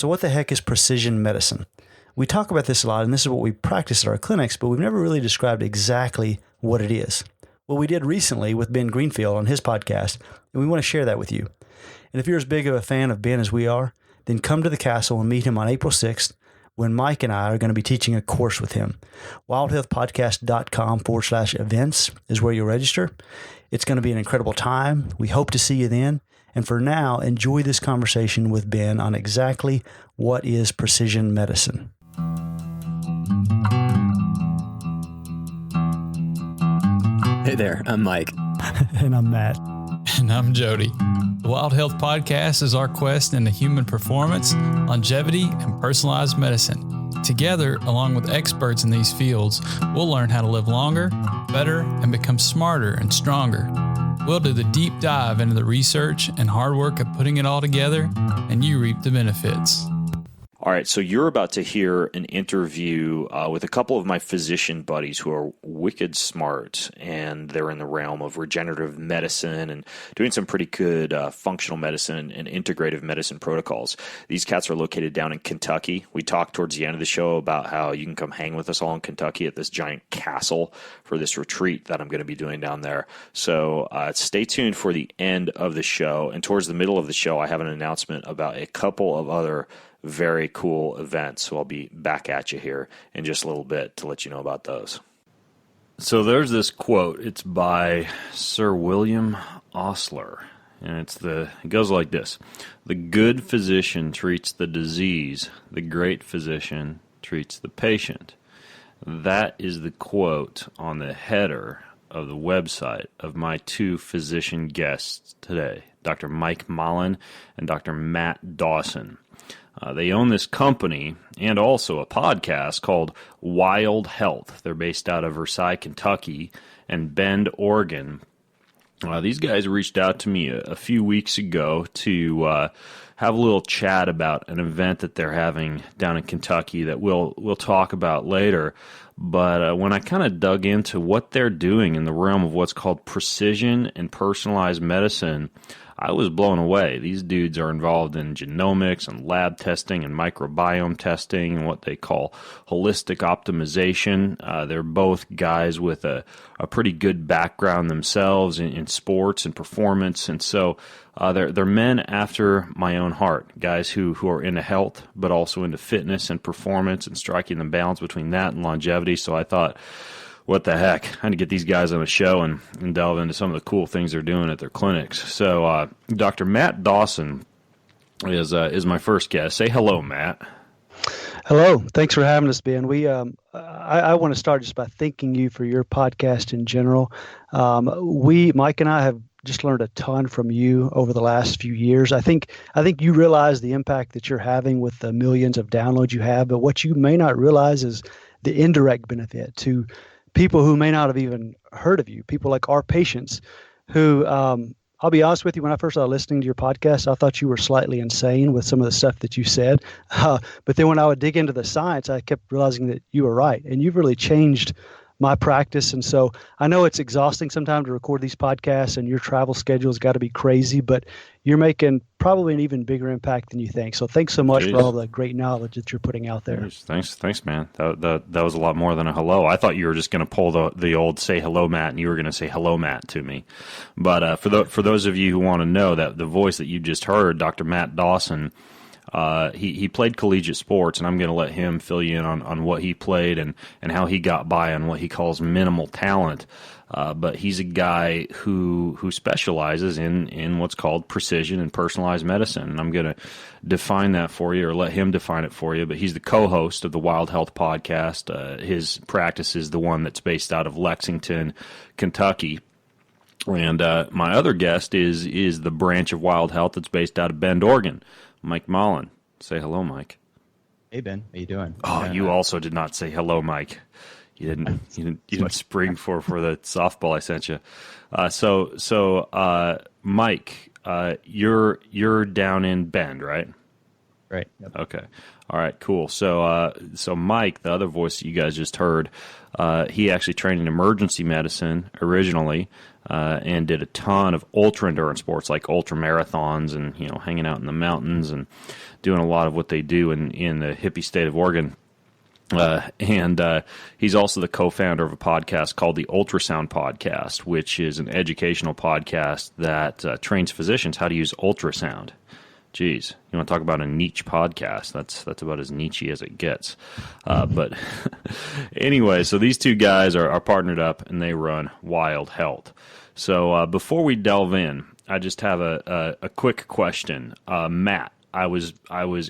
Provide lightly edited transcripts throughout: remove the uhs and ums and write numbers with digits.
So what the heck is precision medicine? We talk about this a lot, and this is what we practice at our clinics, but we've never really described exactly what it is. Well, we did recently with Ben Greenfield on his podcast, and we want to share that with you. And if you're as big of a fan of Ben as we are, then come to the castle and meet him on April 6th when Mike and I are going to be teaching a course with him. wildhealthpodcast.com/events is where you'll register. It's going to be an incredible time. We hope to see you then. And for now, enjoy this conversation with Ben on exactly what is precision medicine. Hey there, I'm Mike. And I'm Matt. And I'm Jody. The Wild Health Podcast is our quest into human performance, longevity, and personalized medicine. Together, along with experts in these fields, we'll learn how to live longer, better, and become smarter and stronger. We'll do the deep dive into the research and hard work of putting it all together, and you reap the benefits. All right, so you're about to hear an interview with a couple of my physician buddies who are wicked smart, and they're in the realm of regenerative medicine and doing some pretty good functional medicine and integrative medicine protocols. These cats are located down in Kentucky. We talked towards the end of the show about how you can come hang with us all in Kentucky at this giant castle for this retreat that I'm going to be doing down there. So stay tuned for the end of the show, and towards the middle of the show, I have an announcement about a couple of other very cool events. So I'll be back at you here in just a little bit to let you know about those. So there's this quote. It's by Sir William Osler, and it goes like this: "The good physician treats the disease. The great physician treats the patient." That is the quote on the header of the website of my two physician guests today, Dr. Mike Mullen and Dr. Matt Dawson. They own this company and also a podcast called Wild Health. They're based out of Versailles, Kentucky, and Bend, Oregon. These guys reached out to me a few weeks ago to have a little chat about an event that they're having down in Kentucky that we'll talk about later. But when I kind of dug into what they're doing in the realm of what's called precision and personalized medicine, I was blown away. These dudes are involved in genomics and lab testing and microbiome testing and what they call holistic optimization. They're both guys with a pretty good background themselves in sports and performance, and so they're men after my own heart, guys who are into health but also into fitness and performance and striking the balance between that and longevity. So I thought, what the heck? I had to get these guys on the show and delve into some of the cool things they're doing at their clinics. So Dr. Matt Dawson is my first guest. Say hello, Matt. Hello. Thanks for having us, Ben. I want to start just by thanking you for your podcast in general. Mike and I have just learned a ton from you over the last few years. I think you realize the impact that you're having with the millions of downloads you have, but what you may not realize is the indirect benefit to people who may not have even heard of you, people like our patients who, I'll be honest with you, when I first started listening to your podcast, I thought you were slightly insane with some of the stuff that you said. But then when I would dig into the science, I kept realizing that you were right. And you've really changed my practice. And so I know it's exhausting sometimes to record these podcasts and your travel schedule's got to be crazy, but you're making probably an even bigger impact than you think. So thanks so much for all the great knowledge that you're putting out there. Thanks, man. That was a lot more than a hello. I thought you were just going to pull the old say hello, Matt, and you were going to say hello, Matt, to me. But for those of you who want to know, that the voice that you just heard, Dr. Matt Dawson, he played collegiate sports, and I'm going to let him fill you in on what he played and how he got by on what he calls minimal talent. But he's a guy who specializes in what's called precision and personalized medicine. And I'm going to define that for you, or let him define it for you. But he's the co-host of the Wild Health Podcast. His practice is the one that's based out of Lexington, Kentucky. And my other guest is the branch of Wild Health that's based out of Bend, Oregon, Mike Mullen. Say hello, Mike. Hey, Ben. How you doing? Oh, you also did not say hello, Mike. You didn't spring for the softball I sent you. So Mike, you're down in Bend, right? Right. Yep. Okay. All right, cool. So Mike, the other voice that you guys just heard, he actually trained in emergency medicine originally, and did a ton of ultra endurance sports like ultra marathons and, hanging out in the mountains and doing a lot of what they do in the hippie state of Oregon. And he's also the co-founder of a podcast called the Ultrasound Podcast, which is an educational podcast that trains physicians how to use ultrasound. Geez, you want to talk about a niche podcast? That's about as niche as it gets. But anyway, so these two guys are partnered up, and they run Wild Health. So before we delve in, I just have a quick question. Matt, I was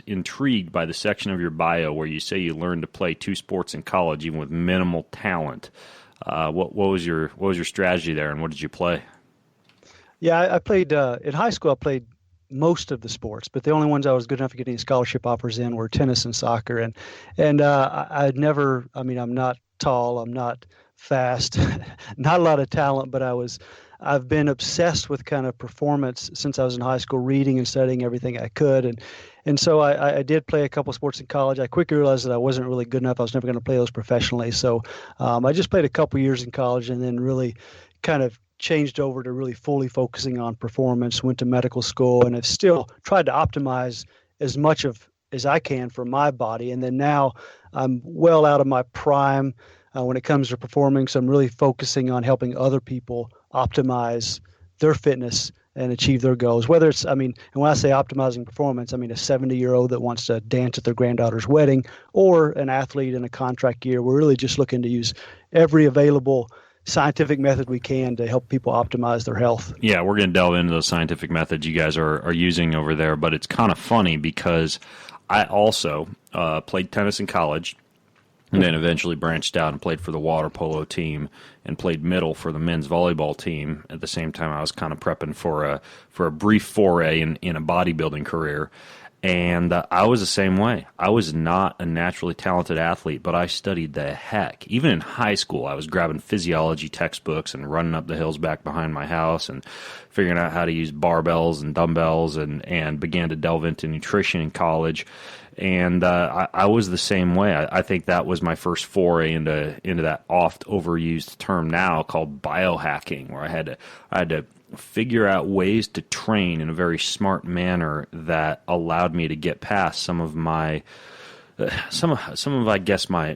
intrigued by the section of your bio where you say you learned to play 2 sports in college even with minimal talent. What was your strategy there, and what did you play? Yeah, I played in high school. I played most of the sports, but the only ones I was good enough to get any scholarship offers in were tennis and soccer. And I'd never. I mean, I'm not tall. I'm not fast. Not a lot of talent, but I've been obsessed with kind of performance since I was in high school, reading and studying everything I could. And so I did play a couple sports in college. I quickly realized that I wasn't really good enough. I was never going to play those professionally. So I just played a couple years in college and then really kind of changed over to really fully focusing on performance, went to medical school, and have still tried to optimize as much as I can for my body. And then now I'm well out of my prime when it comes to performing. So I'm really focusing on helping other people optimize their fitness and achieve their goals. Whether it's, and when I say optimizing performance, I mean a 70-year-old that wants to dance at their granddaughter's wedding or an athlete in a contract year. We're really just looking to use every available scientific method we can to help people optimize their health. Yeah, we're going to delve into those scientific methods you guys are using over there, but it's kind of funny because I also played tennis in college and then eventually branched out and played for the water polo team and played middle for the men's volleyball team. At the same time, I was kind of prepping for a brief foray in a bodybuilding career. And I was the same way. I was not a naturally talented athlete, but I studied the heck. Even in high school, I was grabbing physiology textbooks and running up the hills back behind my house and figuring out how to use barbells and dumbbells and began to delve into nutrition in college. And I was the same way. I think that was my first foray into that oft overused term now called biohacking, where I had to figure out ways to train in a very smart manner that allowed me to get past some of my I guess my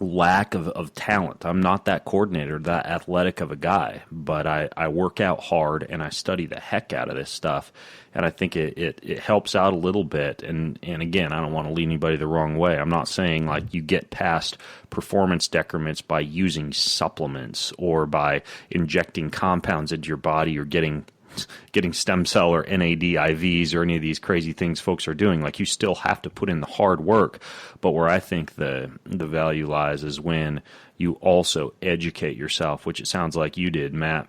lack of talent. I'm not that coordinator, that athletic of a guy, but I work out hard and I study the heck out of this stuff. And I think it helps out a little bit. And again, I don't want to lead anybody the wrong way. I'm not saying like you get past performance decrements by using supplements or by injecting compounds into your body or getting stem cell or NAD IVs or any of these crazy things folks are doing. Like, you still have to put in the hard work. But where I think the value lies is when you also educate yourself, which it sounds like you did, Matt.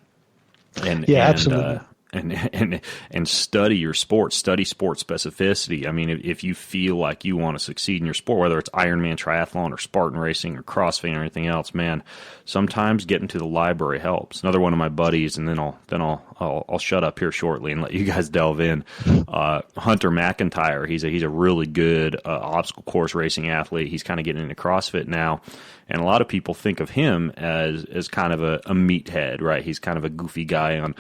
Absolutely. And study your sport, study sport specificity. I mean, if you feel like you want to succeed in your sport, whether it's Ironman triathlon or Spartan racing or CrossFit or anything else, man, sometimes getting to the library helps. Another one of my buddies, and then I'll shut up here shortly and let you guys delve in. Hunter McIntyre, he's a really good obstacle course racing athlete. He's kind of getting into CrossFit now. And a lot of people think of him as kind of a meathead, right? He's kind of a goofy guy on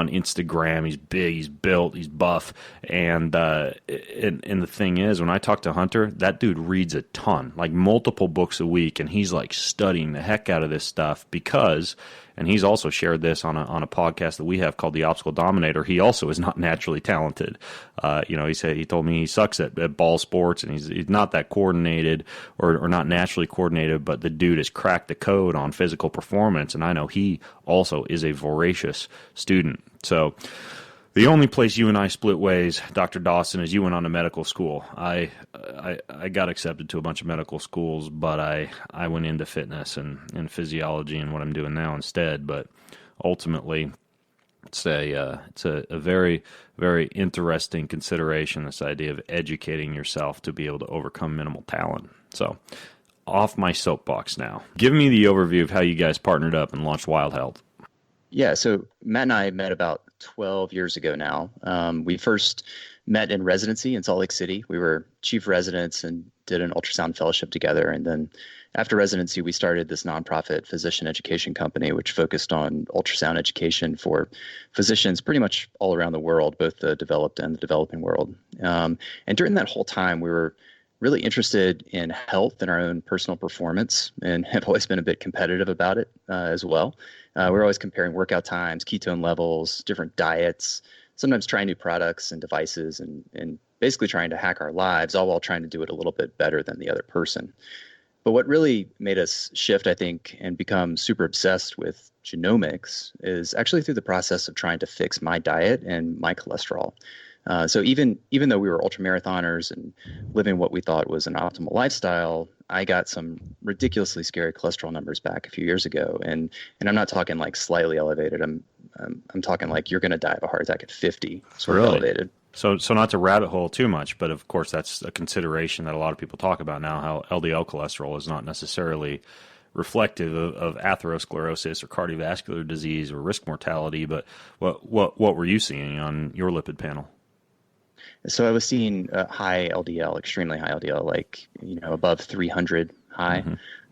Instagram. He's big, he's built, he's buff. And the thing is, when I talk to Hunter, that dude reads a ton, like multiple books a week, and he's like studying the heck out of this stuff because, and he's also shared this on a podcast that we have called The Obstacle Dominator, he also is not naturally talented. He told me he sucks at ball sports and he's not that coordinated or not naturally coordinated, but the dude has cracked the code on physical performance, and I know he also is a voracious student. So the only place you and I split ways, Dr. Dawson, is you went on to medical school. I got accepted to a bunch of medical schools, but I went into fitness and physiology and what I'm doing now instead. But ultimately, it's a very, very interesting consideration, this idea of educating yourself to be able to overcome minimal talent. So off my soapbox now. Give me the overview of how you guys partnered up and launched Wild Health. Yeah, so Matt and I met about 12 years ago now. We first met in residency in Salt Lake City. We were chief residents and did an ultrasound fellowship together. And then after residency, we started this nonprofit physician education company, which focused on ultrasound education for physicians pretty much all around the world, both the developed and the developing world. And during that whole time, we were really interested in health and our own personal performance, and have always been a bit competitive about it as well. We're always comparing workout times, ketone levels, different diets, sometimes trying new products and devices, and basically trying to hack our lives, all while trying to do it a little bit better than the other person. But what really made us shift, I think, and become super obsessed with genomics is actually through the process of trying to fix my diet and my cholesterol. So even though we were ultramarathoners and living what we thought was an optimal lifestyle, I got some ridiculously scary cholesterol numbers back a few years ago, and I'm not talking like slightly elevated. I'm talking like you're going to die of a heart attack at 50, sort of elevated. So not to rabbit hole too much, but of course that's a consideration that a lot of people talk about now. How LDL cholesterol is not necessarily reflective of atherosclerosis or cardiovascular disease or risk mortality. But what were you seeing on your lipid panel? So I was seeing high LDL, extremely high LDL, like, above 300 high.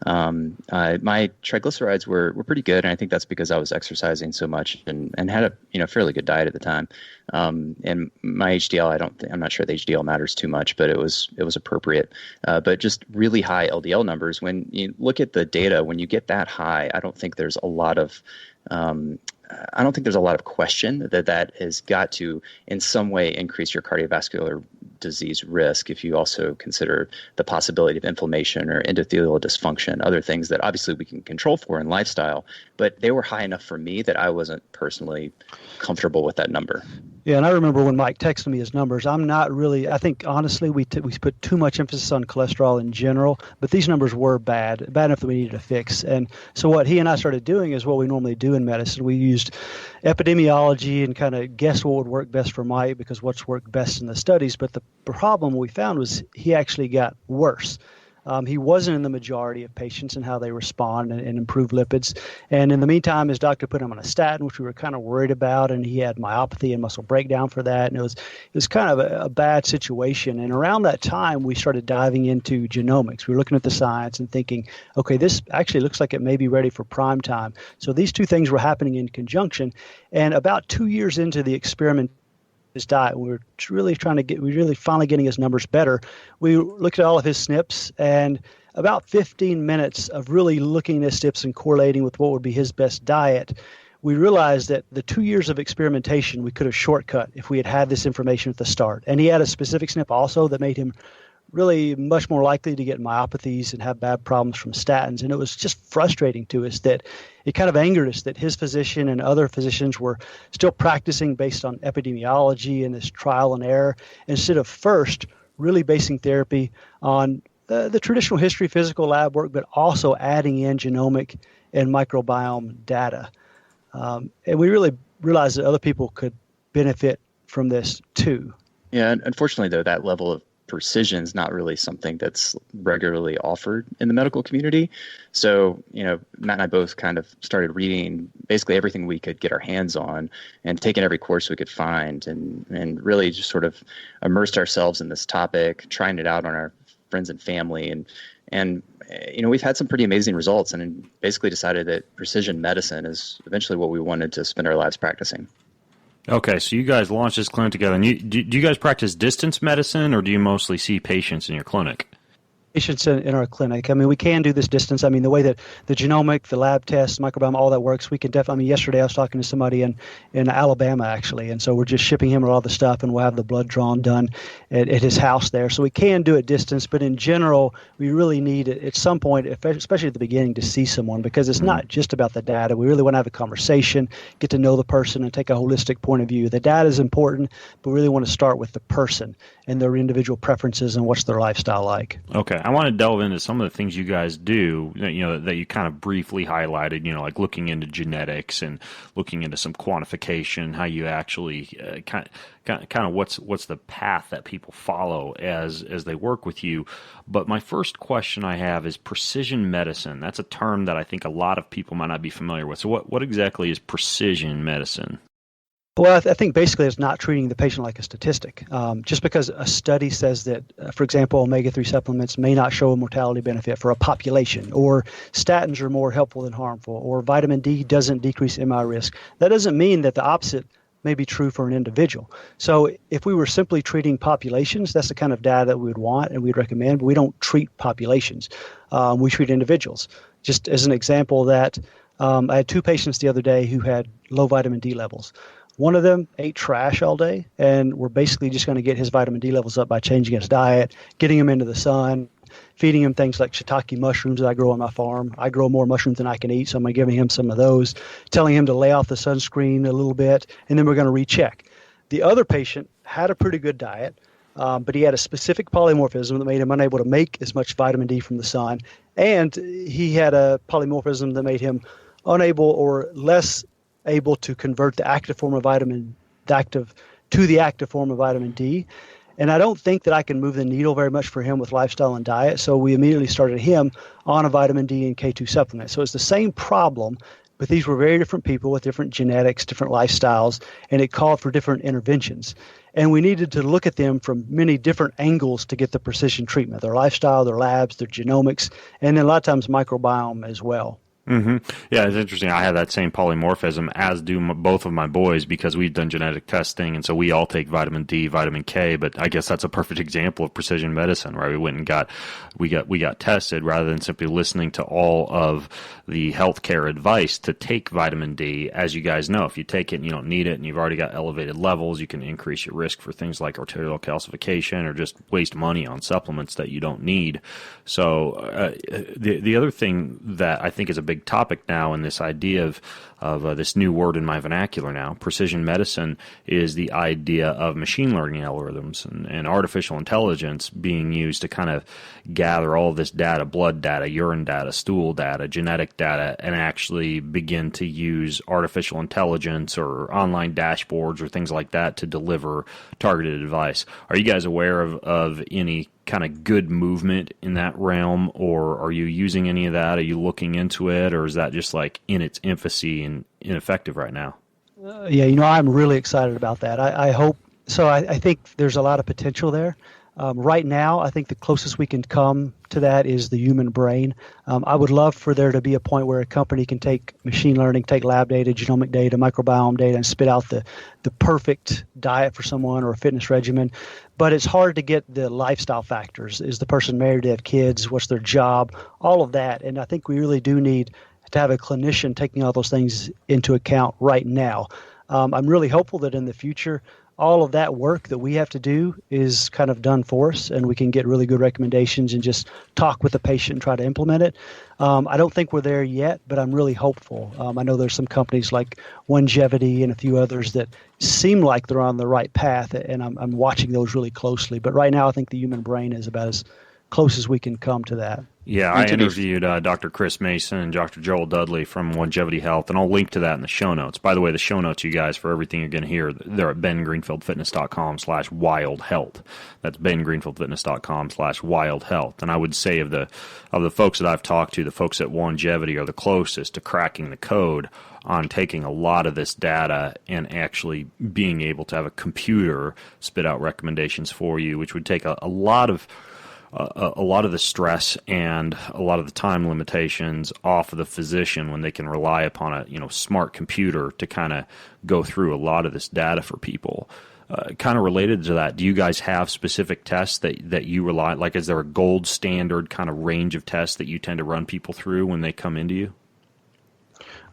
My triglycerides were pretty good, and I think that's because I was exercising so much and had a fairly good diet at the time. And my HDL, I'm not sure the HDL matters too much, but it was appropriate. But just really high LDL numbers. When you look at the data, when you get that high, I don't think there's a lot of question that has got to in some way increase your cardiovascular disease risk if you also consider the possibility of inflammation or endothelial dysfunction, other things that obviously we can control for in lifestyle. But they were high enough for me that I wasn't personally comfortable with that number. Yeah, and I remember when Mike texted me his numbers. I think honestly we put too much emphasis on cholesterol in general, but these numbers were bad enough that we needed to fix. And so what he and I started doing is what we normally do in medicine. We used epidemiology and kind of guessed what would work best for Mike because what's worked best in the studies. But the problem we found was he actually got worse. He wasn't in the majority of patients and how they respond and improve lipids. And in the meantime, his doctor put him on a statin, which we were kind of worried about, and he had myopathy and muscle breakdown for that. And it was kind of a bad situation. And around that time, we started diving into genomics. We were looking at the science and thinking, okay, this actually looks like it may be ready for prime time. So these two things were happening in conjunction. And about 2 years into the experiment, his diet, we were really finally getting his numbers better. We looked at all of his SNPs, and about 15 minutes of really looking at his SNPs and correlating with what would be his best diet, we realized that the 2 years of experimentation we could have shortcut if we had this information at the start. And he had a specific SNP also that made him really much more likely to get myopathies and have bad problems from statins. And it was just frustrating to us that it kind of angered us that his physician and other physicians were still practicing based on epidemiology and this trial and error instead of first really basing therapy on the traditional history, physical lab work, but also adding in genomic and microbiome data. And we really realized that other people could benefit from this too. Yeah, and unfortunately, though, that level of precision is not really something that's regularly offered in the medical community. So, Matt and I both kind of started reading basically everything we could get our hands on and taking every course we could find and really just sort of immersed ourselves in this topic, trying it out on our friends and family. And we've had some pretty amazing results and basically decided that precision medicine is eventually what we wanted to spend our lives practicing. Okay, so you guys launched this clinic together. And do you guys practice distance medicine, or do you mostly see patients in your clinic? Patients in our clinic. I mean, we can do this distance. I mean, the way that the genomic, the lab tests, microbiome, all that works, we can definitely. I mean, yesterday I was talking to somebody in Alabama actually, and so we're just shipping him all the stuff, and we'll have the blood drawn done at his house there. So we can do it distance, but in general, we really need it at some point, especially at the beginning, to see someone because it's not just about the data. We really want to have a conversation, get to know the person, and take a holistic point of view. The data is important, but we really want to start with the person and their individual preferences and what's their lifestyle like. Okay. I want to delve into some of the things you guys do, that you kind of briefly highlighted, like looking into genetics and looking into some quantification, how you actually kind of what's the path that people follow as they work with you. But my first question I have is precision medicine. That's a term that I think a lot of people might not be familiar with. So what exactly is precision medicine? Well, I think basically it's not treating the patient like a statistic. Just because a study says that, for example, omega-3 supplements may not show a mortality benefit for a population, or statins are more helpful than harmful, or vitamin D doesn't decrease MI risk, that doesn't mean that the opposite may be true for an individual. So if we were simply treating populations, that's the kind of data that we would want and we'd recommend, but we don't treat populations. We treat individuals. Just as an example that I had 2 patients the other day who had low vitamin D levels. One of them ate trash all day, and we're basically just going to get his vitamin D levels up by changing his diet, getting him into the sun, feeding him things like shiitake mushrooms that I grow on my farm. I grow more mushrooms than I can eat, so I'm going to give him some of those, telling him to lay off the sunscreen a little bit, and then we're going to recheck. The other patient had a pretty good diet, but he had a specific polymorphism that made him unable to make as much vitamin D from the sun, and he had a polymorphism that made him unable or less able to convert the active form of vitamin D. And I don't think that I can move the needle very much for him with lifestyle and diet. So we immediately started him on a vitamin D and K2 supplement. So it's the same problem, but these were very different people with different genetics, different lifestyles, and it called for different interventions. And we needed to look at them from many different angles to get the precision treatment, their lifestyle, their labs, their genomics, and then a lot of times microbiome as well. Mm-hmm. Yeah, it's interesting. I have that same polymorphism, as do both of my boys, because we've done genetic testing, and so we all take vitamin D, vitamin K. But I guess that's a perfect example of precision medicine, right? We went and we got tested rather than simply listening to all of the healthcare advice to take vitamin D. As you guys know, if you take it and you don't need it, and you've already got elevated levels, you can increase your risk for things like arterial calcification or just waste money on supplements that you don't need. So the other thing that I think is a big topic now in this idea of this new word in my vernacular now, precision medicine, is the idea of machine learning algorithms and artificial intelligence being used to kind of gather all of this data, blood data, urine data, stool data, genetic data, and actually begin to use artificial intelligence or online dashboards or things like that to deliver targeted advice. Are you guys aware of any kind of good movement in that realm, or are you using any of that? Are you looking into it, or is that just like in its infancy and ineffective right now? Yeah, I'm really excited about that. I hope so. I think there's a lot of potential there. Right now, I think the closest we can come to that is the human brain. I would love for there to be a point where a company can take machine learning, take lab data, genomic data, microbiome data, and spit out the perfect diet for someone or a fitness regimen. But it's hard to get the lifestyle factors. Is the person married, to have kids? What's their job? All of that. And I think we really do need to have a clinician taking all those things into account right now. I'm really hopeful that in the future, all of that work that we have to do is kind of done for us, and we can get really good recommendations and just talk with the patient and try to implement it. I don't think we're there yet, but I'm really hopeful. I know there's some companies like Longevity and a few others that seem like they're on the right path, and I'm watching those really closely. But right now, I think the human brain is about as close as we can come to that. Yeah, I interviewed Dr. Chris Mason and Dr. Joel Dudley from Longevity Health, and I'll link to that in the show notes. By the way, the show notes, you guys, for everything you're going to hear, they're at bengreenfieldfitness.com/wildhealth. That's bengreenfieldfitness.com/wildhealth. And I would say of the folks that I've talked to, the folks at Longevity are the closest to cracking the code on taking a lot of this data and actually being able to have a computer spit out recommendations for you, which would take a lot of the stress and a lot of the time limitations off of the physician when they can rely upon a smart computer to kind of go through a lot of this data for people. Kind of related to that, do you guys have specific tests that you rely on? Like, is there a gold standard kind of range of tests that you tend to run people through when they come into you?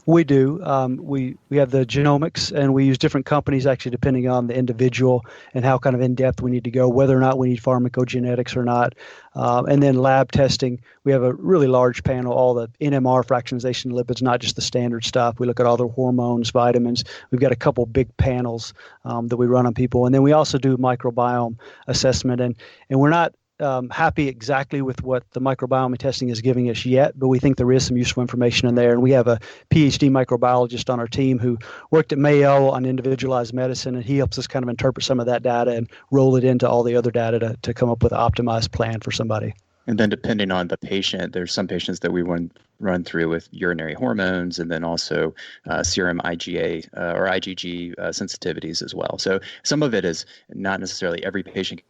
We do. We have the genomics, and we use different companies actually depending on the individual and how kind of in-depth we need to go, whether or not we need pharmacogenetics or not. And then lab testing, we have a really large panel, all the NMR fractionation lipids, not just the standard stuff. We look at all the hormones, vitamins. We've got a couple big panels that we run on people. And then we also do microbiome assessment. And we're not happy exactly with what the microbiome testing is giving us yet, but we think there is some useful information in there. And we have a PhD microbiologist on our team who worked at Mayo on individualized medicine, and he helps us kind of interpret some of that data and roll it into all the other data to come up with an optimized plan for somebody. And then depending on the patient, there's some patients that we run through with urinary hormones and then also serum IgA or IgG sensitivities as well. So some of it is not necessarily every patient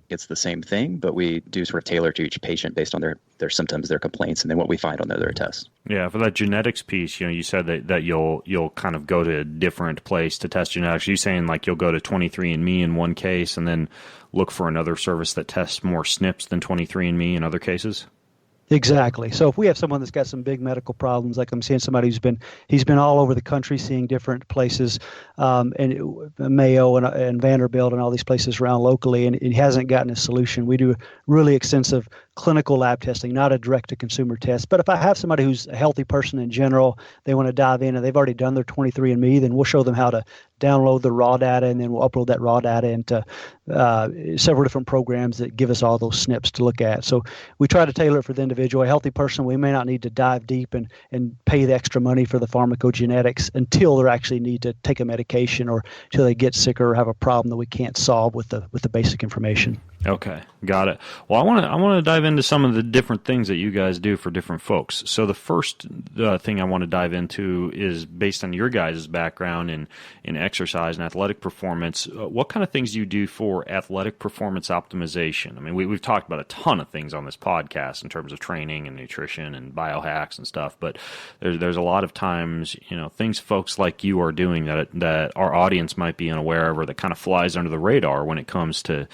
gets the same thing, but we do sort of tailor to each patient based on their symptoms, their complaints, and then what we find on their tests. Yeah, for that genetics piece, you said that you'll kind of go to a different place to test genetics. Are you saying like you'll go to 23andMe in one case and then look for another service that tests more SNPs than 23andMe in other cases? Exactly. So if we have someone that's got some big medical problems, like I'm seeing somebody he's been all over the country seeing different places, and Mayo and Vanderbilt and all these places around locally, and he hasn't gotten a solution. We do really extensive clinical lab testing, not a direct-to-consumer test. But if I have somebody who's a healthy person in general, they want to dive in and they've already done their 23andMe, then we'll show them how to download the raw data, and then we'll upload that raw data into several different programs that give us all those SNPs to look at. So we try to tailor it for the individual. A healthy person, we may not need to dive deep and pay the extra money for the pharmacogenetics until they actually need to take a medication or until they get sick or have a problem that we can't solve with the basic information. Okay, got it. Well, I want to dive into some of the different things that you guys do for different folks. So the first thing I want to dive into is based on your guys' background in exercise and athletic performance. What kind of things do you do for athletic performance optimization? I mean, we've talked about a ton of things on this podcast in terms of training and nutrition and biohacks and stuff, but there's a lot of times, things folks like you are doing that our audience might be unaware of or that kind of flies under the radar when it comes to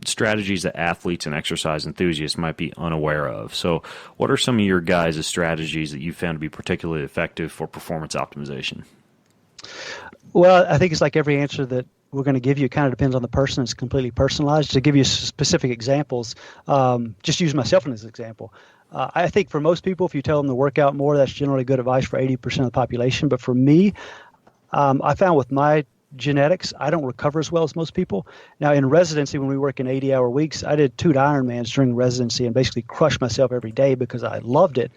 strategies that athletes and exercise enthusiasts might be unaware of. So what are some of your guys' strategies that you found to be particularly effective for performance optimization? Well, I think it's like every answer that we're going to give you. It kind of depends on the person. It's completely personalized. To give you specific examples, just use myself as an example. I think for most people, if you tell them to work out more, that's generally good advice for 80% of the population. But for me, I found with my genetics, I don't recover as well as most people. Now, in residency, when we work in 80-hour weeks, I did 2 Ironmans during residency and basically crushed myself every day because I loved it.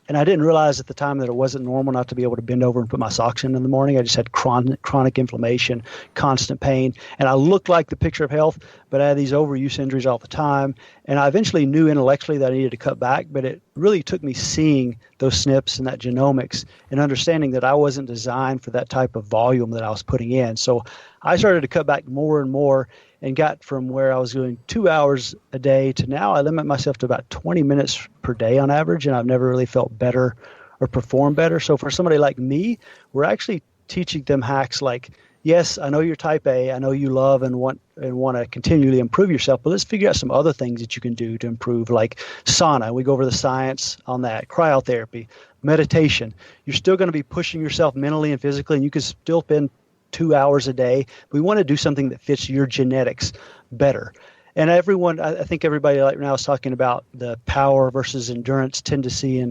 And I didn't realize at the time that it wasn't normal not to be able to bend over and put my socks in the morning. I just had chronic inflammation, constant pain, and I looked like the picture of health, but I had these overuse injuries all the time. And I eventually knew intellectually that I needed to cut back, but it really took me seeing those SNPs and that genomics and understanding that I wasn't designed for that type of volume that I was putting in. So I started to cut back more and more and got from where I was doing 2 hours a day to now I limit myself to about 20 minutes per day on average, and I've never really felt better or performed better. So for somebody like me, we're actually teaching them hacks like, yes, I know you're type A, I know you love and want to continually improve yourself, but let's figure out some other things that you can do to improve, like sauna. We go over the science on that, cryotherapy, meditation. You're still going to be pushing yourself mentally and physically, and you can still spend 2 hours a day. We want to do something that fits your genetics better. And I think everybody right now is talking about the power versus endurance tendency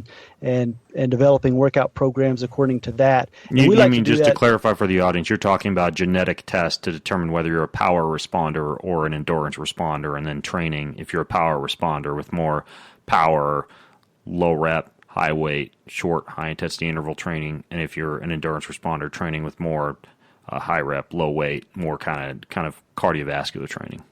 and developing workout programs according to that. To clarify for the audience, you're talking about genetic tests to determine whether you're a power responder or an endurance responder, and then training if you're a power responder with more power, low rep, high weight, short, high intensity interval training, and if you're an endurance responder, training with more high rep, low weight, more kind of cardiovascular training.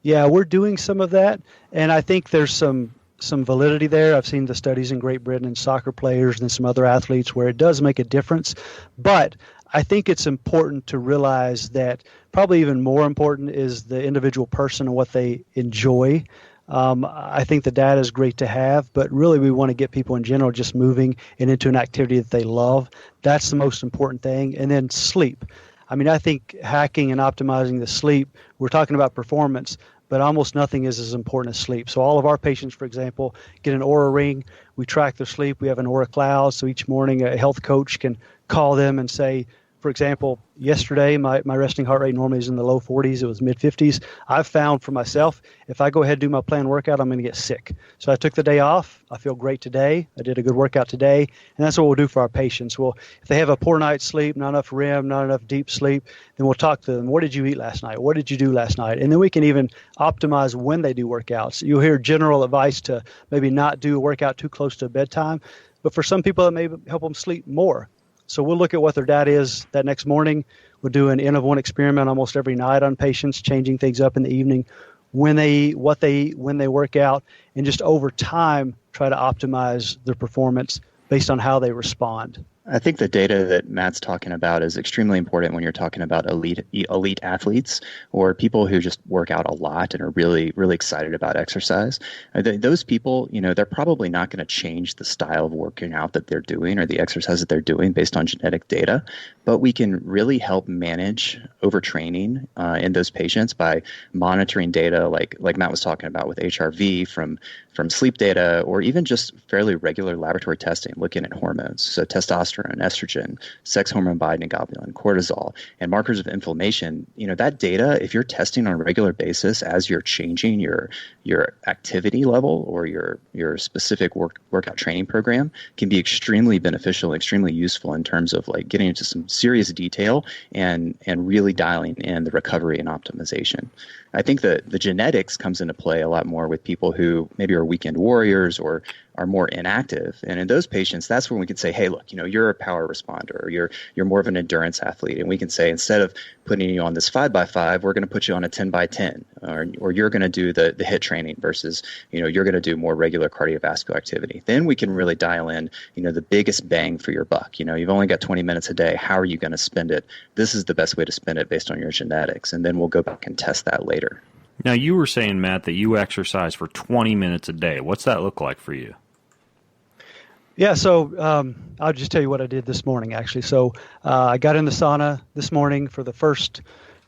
Yeah, we're doing some of that, and I think there's some validity there. I've seen the studies in Great Britain and soccer players and some other athletes where it does make a difference. But I think it's important to realize that probably even more important is the individual person and what they enjoy. I think the data is great to have, but really we want to get people in general just moving and into an activity that they love. That's the most important thing. And then sleep. I mean, I think hacking and optimizing the sleep, we're talking about performance, but almost nothing is as important as sleep. So all of our patients, for example, get an Oura Ring. We track their sleep. We have an Oura Cloud. So each morning a health coach can call them and say, for example, yesterday, my resting heart rate normally is in the low 40s. It was mid 50s. I've found for myself, if I go ahead and do my planned workout, I'm going to get sick. So I took the day off. I feel great today. I did a good workout today. And that's what we'll do for our patients. Well, if they have a poor night's sleep, not enough REM, not enough deep sleep, then we'll talk to them. What did you eat last night? What did you do last night? And then we can even optimize when they do workouts. You'll hear general advice to maybe not do a workout too close to bedtime. But for some people, it may help them sleep more. So we'll look at what their data is that next morning. We'll do an N of 1 experiment almost every night on patients, changing things up in the evening, when they eat, what they eat, when they work out, and just over time try to optimize their performance based on how they respond. I think the data that Matt's talking about is extremely important when you're talking about elite athletes or people who just work out a lot and are really, really excited about exercise. Those people, they're probably not going to change the style of working out that they're doing or the exercise that they're doing based on genetic data, but we can really help manage overtraining in those patients by monitoring data like Matt was talking about with HRV from sleep data, or even just fairly regular laboratory testing, looking at hormones. So testosterone, estrogen, sex hormone binding globulin, cortisol, and markers of inflammation. That data, if you're testing on a regular basis as you're changing your activity level or your specific workout training program, can be extremely beneficial, extremely useful in terms of like getting into some serious detail and really dialing in the recovery and optimization. I think that the genetics comes into play a lot more with people who maybe are weekend warriors or are more inactive. And in those patients, that's when we can say, hey, look, you're a power responder, or you're more of an endurance athlete. And we can say, instead of putting you on this 5x5, we're going to put you on a 10x10, or you're going to do the HIIT training versus, you're going to do more regular cardiovascular activity. Then we can really dial in, the biggest bang for your buck. You've only got 20 minutes a day. How are you going to spend it? This is the best way to spend it based on your genetics. And then we'll go back and test that later. Now, you were saying, Matt, that you exercise for 20 minutes a day. What's that look like for you? Yeah, so I'll just tell you what I did this morning, actually. So I got in the sauna this morning for the first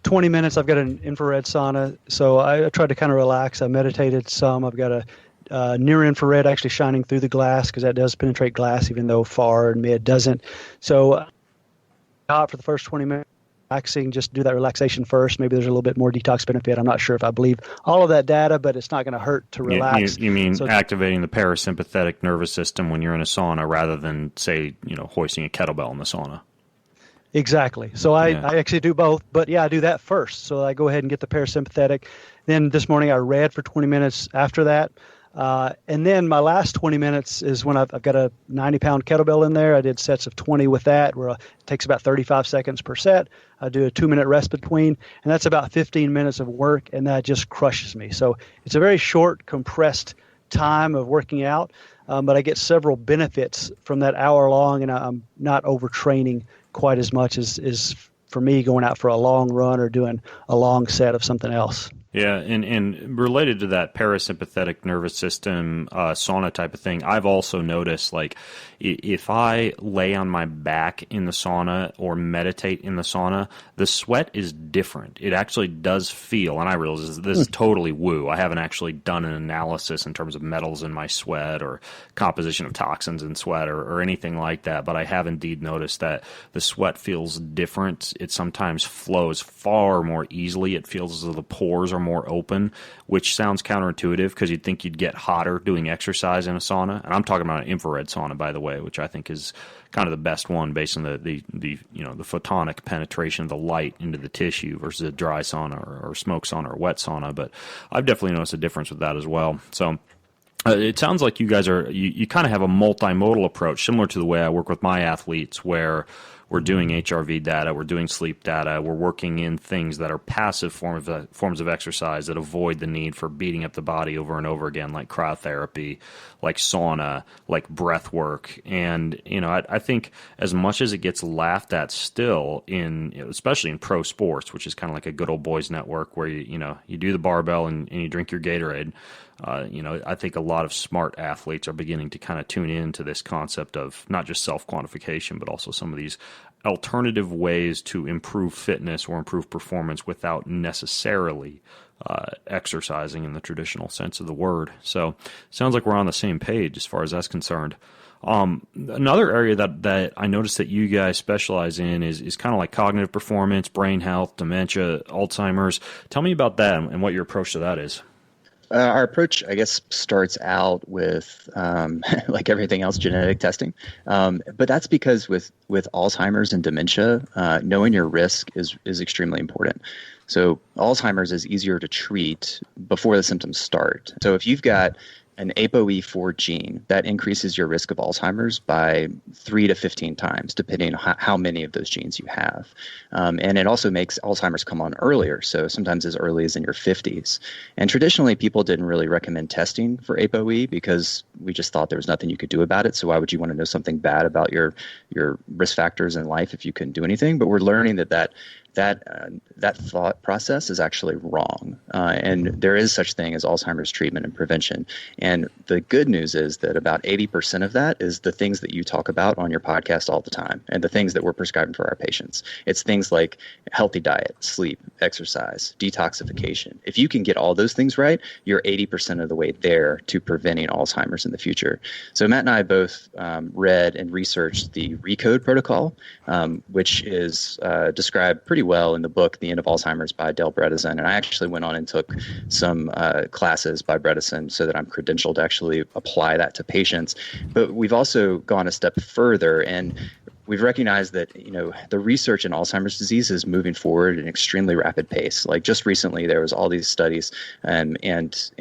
20 minutes. I've got an infrared sauna, so I tried to kind of relax. I meditated some. I've got a near infrared actually shining through the glass, because that does penetrate glass, even though far and mid doesn't. So for the first 20 minutes, relaxing, just do that relaxation first. Maybe there's a little bit more detox benefit. I'm not sure if I believe all of that data, but it's not going to hurt to relax. You mean activating the parasympathetic nervous system when you're in a sauna rather than, say, hoisting a kettlebell in the sauna? Exactly. So I actually do both, but I do that first. So I go ahead and get the parasympathetic. Then this morning I read for 20 minutes after that. And then my last 20 minutes is when I've got a 90-pound kettlebell in there. I did sets of 20 with that, where it takes about 35 seconds per set. I do a 2-minute rest between, and that's about 15 minutes of work, and that just crushes me. So it's a very short, compressed time of working out, but I get several benefits from that hour long, and I'm not overtraining quite as much as for me going out for a long run or doing a long set of something else. Yeah, and related to that parasympathetic nervous system sauna type of thing, I've also noticed, like, if I lay on my back in the sauna or meditate in the sauna, the sweat is different. It actually does feel, and I realize this is totally woo. I haven't actually done an analysis in terms of metals in my sweat or composition of toxins in sweat or anything like that, but I have indeed noticed that the sweat feels different. It sometimes flows far more easily. It feels as though the pores are more open, which sounds counterintuitive because you'd think you'd get hotter doing exercise in a sauna. And I'm talking about an infrared sauna, by the way, which I think is kind of the best one based on the photonic penetration of the light into the tissue versus a dry sauna or smoke sauna or wet sauna. But I've definitely noticed a difference with that as well. So it sounds like you guys you kind of have a multimodal approach, similar to the way I work with my athletes, where we're doing HRV data, we're doing sleep data, we're working in things that are passive forms of exercise that avoid the need for beating up the body over and over again, like cryotherapy, like sauna, like breath work. And, I think as much as it gets laughed at still especially in pro sports, which is kind of like a good old boys network where you do the barbell and you drink your Gatorade. I think a lot of smart athletes are beginning to kind of tune into this concept of not just self-quantification, but also some of these alternative ways to improve fitness or improve performance without necessarily exercising in the traditional sense of the word. So sounds like we're on the same page as far as that's concerned. Another area that I noticed that you guys specialize in is kind of like cognitive performance, brain health, dementia, Alzheimer's. Tell me about that and what your approach to that is. Our approach, I guess, starts out with, like everything else, genetic testing. But that's because with Alzheimer's and dementia, knowing your risk is extremely important. So Alzheimer's is easier to treat before the symptoms start. So if you've got an ApoE4 gene, that increases your risk of Alzheimer's by 3 to 15 times, depending on how many of those genes you have. And it also makes Alzheimer's come on earlier, so sometimes as early as in your 50s. And traditionally, people didn't really recommend testing for ApoE because we just thought there was nothing you could do about it. So why would you want to know something bad about your risk factors in life if you couldn't do anything? But we're learning that thought process is actually wrong. And there is such thing as Alzheimer's treatment and prevention. And the good news is that about 80% of that is the things that you talk about on your podcast all the time and the things that we're prescribing for our patients. It's things like healthy diet, sleep, exercise, detoxification. If you can get all those things right, you're 80% of the way there to preventing Alzheimer's in the future. So Matt and I both read and researched the RECODE protocol, which is described pretty well in the book, The End of Alzheimer's by Del Bredesen. And I actually went on and took some classes by Bredesen so that I'm credentialed to actually apply that to patients. But we've also gone a step further, and we've recognized that, the research in Alzheimer's disease is moving forward at an extremely rapid pace. Like just recently, there was all these studies and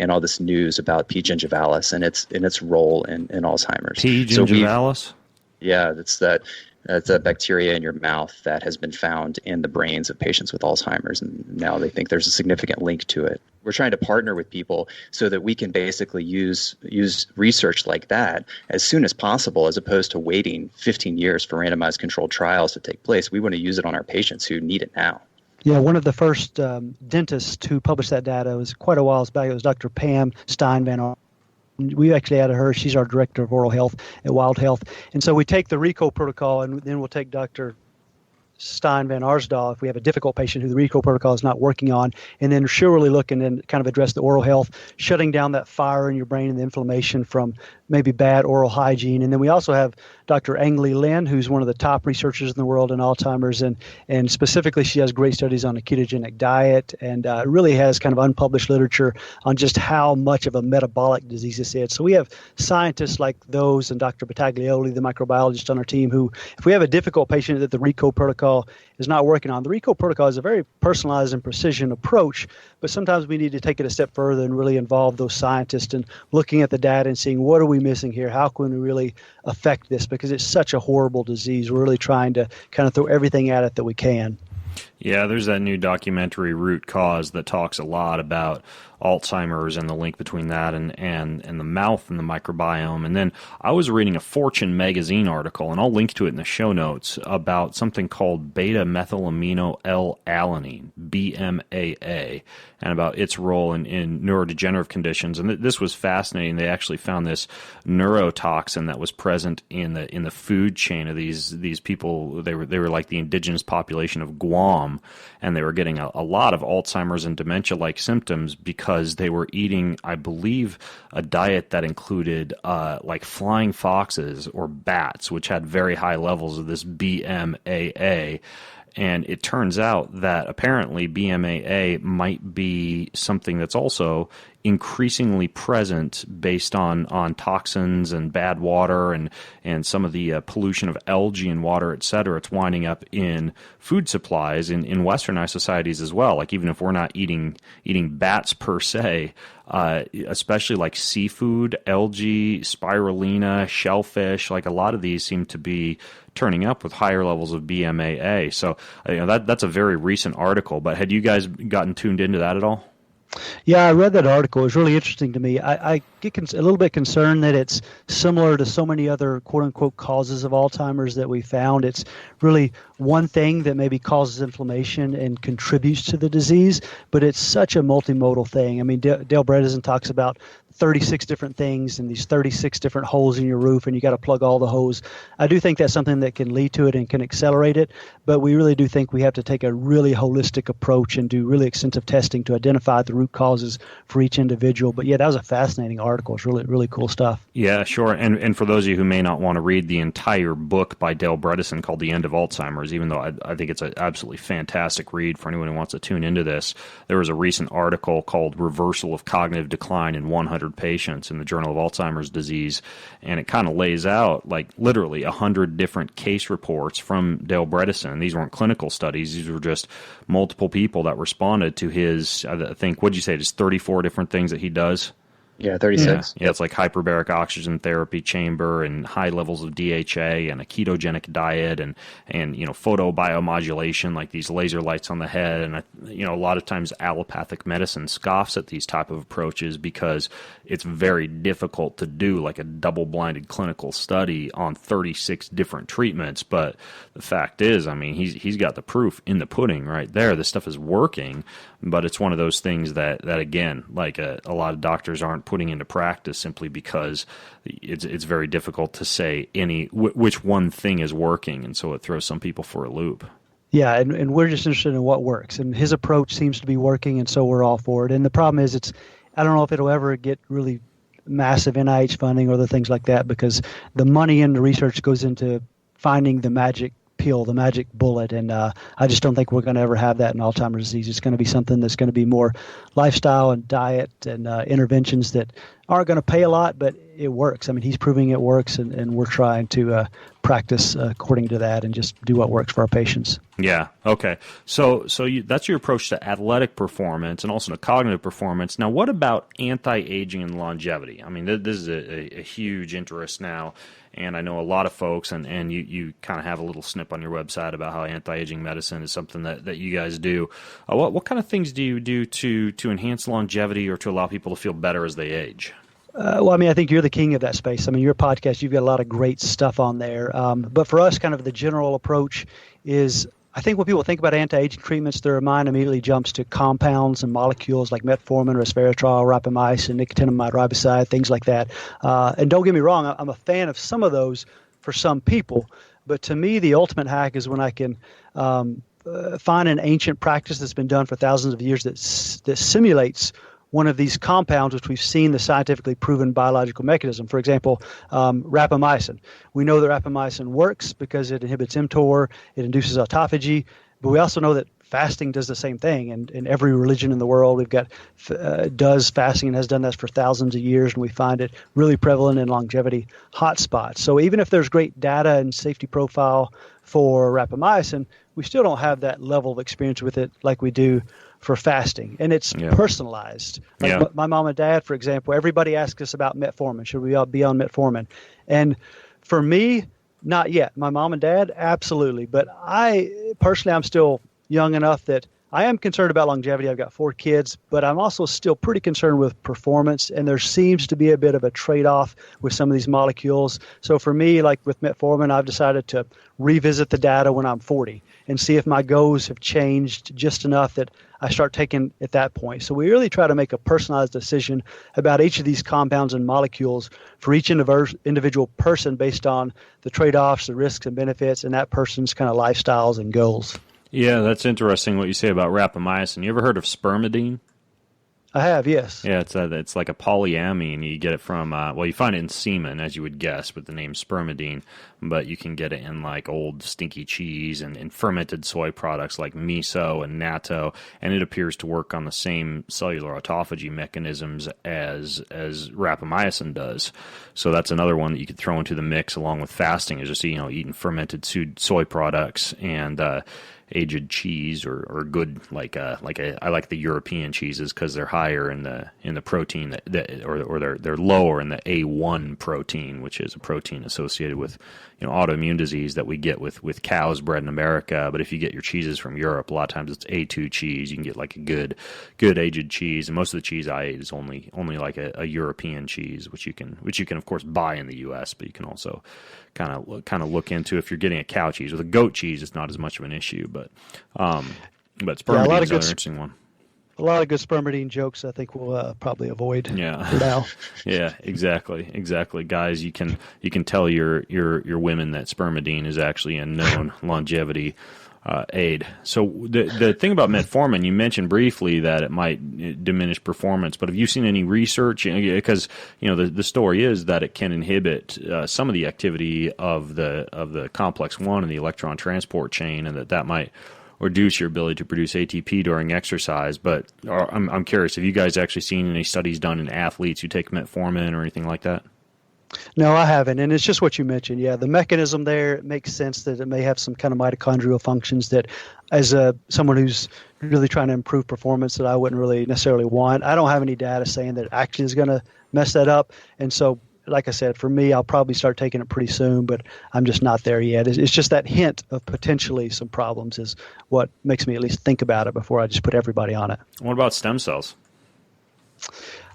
all this news about P. gingivalis and its role in Alzheimer's. P. gingivalis? Yeah, that's that bacteria in your mouth that has been found in the brains of patients with Alzheimer's, and now they think there's a significant link to it. We're trying to partner with people so that we can basically use research like that as soon as possible, as opposed to waiting 15 years for randomized controlled trials to take place. We want to use it on our patients who need it now. Yeah, one of the first dentists who published that data was quite a while back. It was Dr. Pam Stein Van Ar. We actually added her. She's our director of oral health at Wild Health. And so we take the RECODE protocol, and then we'll take Dr. Stein Van Arsdal if we have a difficult patient who the RECODE protocol is not working on, and then surely look and then kind of address the oral health, shutting down that fire in your brain and the inflammation from maybe bad oral hygiene. And then we also have Dr. Ang Lee Lin, who's one of the top researchers in the world in Alzheimer's, and specifically she has great studies on a ketogenic diet and really has kind of unpublished literature on just how much of a metabolic disease this is. So we have scientists like those and Dr. Battaglioli, the microbiologist on our team, who, if we have a difficult patient that the RECODE protocol is not working on, the RECODE protocol is a very personalized and precision approach, but sometimes we need to take it a step further and really involve those scientists in looking at the data and seeing what are we missing here, how can we really affect this, because it's such a horrible disease. We're really trying to kind of throw everything at it that we can. Yeah, there's that new documentary, Root Cause, that talks a lot about Alzheimer's and the link between that and the mouth and the microbiome. And then I was reading a Fortune magazine article, and I'll link to it in the show notes, about something called beta-methylamino L-alanine, BMAA, and about its role in neurodegenerative conditions. And this was fascinating. They actually found this neurotoxin that was present in the food chain of these people. They were like the indigenous population of Guam, and they were getting a lot of Alzheimer's and dementia-like symptoms because they were eating, I believe, a diet that included like flying foxes or bats, which had very high levels of this BMAA. And it turns out that apparently BMAA might be something that's also increasingly present based on toxins and bad water and some of the pollution of algae in water, et cetera. It's winding up in food supplies in westernized societies as well. Like even if we're not eating bats per se, especially like seafood, algae, spirulina, shellfish, like a lot of these seem to be turning up with higher levels of BMAA. So that's a very recent article, but had you guys gotten tuned into that at all? Yeah, I read that article. It was really interesting to me. I get a little bit concerned that it's similar to so many other quote-unquote causes of Alzheimer's that we found. It's really one thing that maybe causes inflammation and contributes to the disease, but it's such a multimodal thing. I mean, Dale Bredesen talks about 36 different things and these 36 different holes in your roof, and you got to plug all the holes. I do think that's something that can lead to it and can accelerate it, but we really do think we have to take a really holistic approach and do really extensive testing to identify the root causes for each individual. But yeah, that was a fascinating article. It's really, really cool stuff. Yeah, sure. And for those of you who may not want to read the entire book by Dale Bredesen called The End of Alzheimer's, even though I think it's an absolutely fantastic read for anyone who wants to tune into this, there was a recent article called Reversal of Cognitive Decline in 100 Patients in the Journal of Alzheimer's Disease, and it kind of lays out like literally 100 different case reports from Dale Bredesen. These weren't clinical studies. These were just multiple people that responded to his, I think, what'd you say, just 34 different things that he does? Yeah, 36. Yeah, it's like hyperbaric oxygen therapy chamber and high levels of DHA and a ketogenic diet and photobiomodulation, like these laser lights on the head. And, a lot of times allopathic medicine scoffs at these type of approaches because it's very difficult to do like a double-blinded clinical study on 36 different treatments. But the fact is, I mean, he's got the proof in the pudding right there. This stuff is working, but it's one of those things that again, like a lot of doctors aren't putting into practice simply because it's very difficult to say which one thing is working, and so it throws some people for a loop. Yeah, and we're just interested in what works, and his approach seems to be working, and so we're all for it. And the problem is, I don't know if it'll ever get really massive NIH funding or other things like that, because the money in the research goes into finding the magic pill, the magic bullet, and I just don't think we're going to ever have that in Alzheimer's disease. It's going to be something that's going to be more lifestyle and diet and interventions that aren't going to pay a lot, but it works. I mean, he's proving it works, and we're trying to practice according to that and just do what works for our patients. Yeah. Okay. So that's your approach to athletic performance and also to cognitive performance. Now, what about anti-aging and longevity? I mean, this is a huge interest now. And I know a lot of folks, and you kind of have a little snip on your website about how anti-aging medicine is something that you guys do. What kind of things do you do to enhance longevity or to allow people to feel better as they age? Well, I mean, I think you're the king of that space. I mean, your podcast, you've got a lot of great stuff on there. But for us, kind of the general approach is, I think when people think about anti-aging treatments, their mind immediately jumps to compounds and molecules like metformin, resveratrol, rapamycin, nicotinamide riboside, things like that. And don't get me wrong, I'm a fan of some of those for some people. But to me, the ultimate hack is when I can find an ancient practice that's been done for thousands of years that simulates one of these compounds, which we've seen the scientifically proven biological mechanism. For example, rapamycin. We know that rapamycin works because it inhibits mTOR, it induces autophagy, but we also know that fasting does the same thing. And in every religion in the world, we've got does fasting and has done that for thousands of years, and we find it really prevalent in longevity hotspots. So even if there's great data and safety profile for rapamycin, we still don't have that level of experience with it like we do for fasting, and it's personalized. Like my mom and dad, for example, everybody asks us about metformin. Should we all be on metformin? And for me, not yet. My mom and dad, absolutely. But I'm still young enough that I am concerned about longevity. I've got 4 kids, but I'm also still pretty concerned with performance, and there seems to be a bit of a trade-off with some of these molecules. So for me, like with metformin, I've decided to revisit the data when I'm 40 and see if my goals have changed just enough that I start taking at that point. So we really try to make a personalized decision about each of these compounds and molecules for each individual person based on the trade-offs, the risks and benefits, and that person's kind of lifestyles and goals. Yeah, that's interesting what you say about rapamycin. You ever heard of spermidine? I have, yes. Yeah, it's like a polyamine. You get it from, you find it in semen, as you would guess, with the name spermidine, but you can get it in like old stinky cheese and in fermented soy products like miso and natto, and it appears to work on the same cellular autophagy mechanisms as rapamycin does. So that's another one that you could throw into the mix along with fasting, is just eating fermented soy products, and aged cheese or good I like the European cheeses because they're higher in the protein or they're lower in the A1 protein, which is a protein associated with autoimmune disease that we get with cows bred in America. But if you get your cheeses from Europe, a lot of times it's A2 cheese. You can get like a good aged cheese, and most of the cheese I ate is only like a European cheese, which you can of course buy in the U.S., but you can also kind of look into if you're getting a cow cheese. With a goat cheese, it's not as much of an issue, but spermidine is another interesting one. A lot of good spermidine jokes I think we'll probably avoid for now. Yeah, exactly. Guys, you can tell your women that spermidine is actually a known longevity aid. So the thing about metformin, you mentioned briefly that it might diminish performance, but have you seen any research? Because the story is that it can inhibit some of the activity of the complex 1 and the electron transport chain, and that might reduce your ability to produce ATP during exercise. But I'm curious, have you guys actually seen any studies done in athletes who take metformin or anything like that? No, I haven't. And it's just what you mentioned. Yeah, the mechanism there, it makes sense that it may have some kind of mitochondrial functions that as someone who's really trying to improve performance that I wouldn't really necessarily want. I don't have any data saying that it actually is going to mess that up. And so, like I said, for me, I'll probably start taking it pretty soon, but I'm just not there yet. It's just that hint of potentially some problems is what makes me at least think about it before I just put everybody on it. What about stem cells?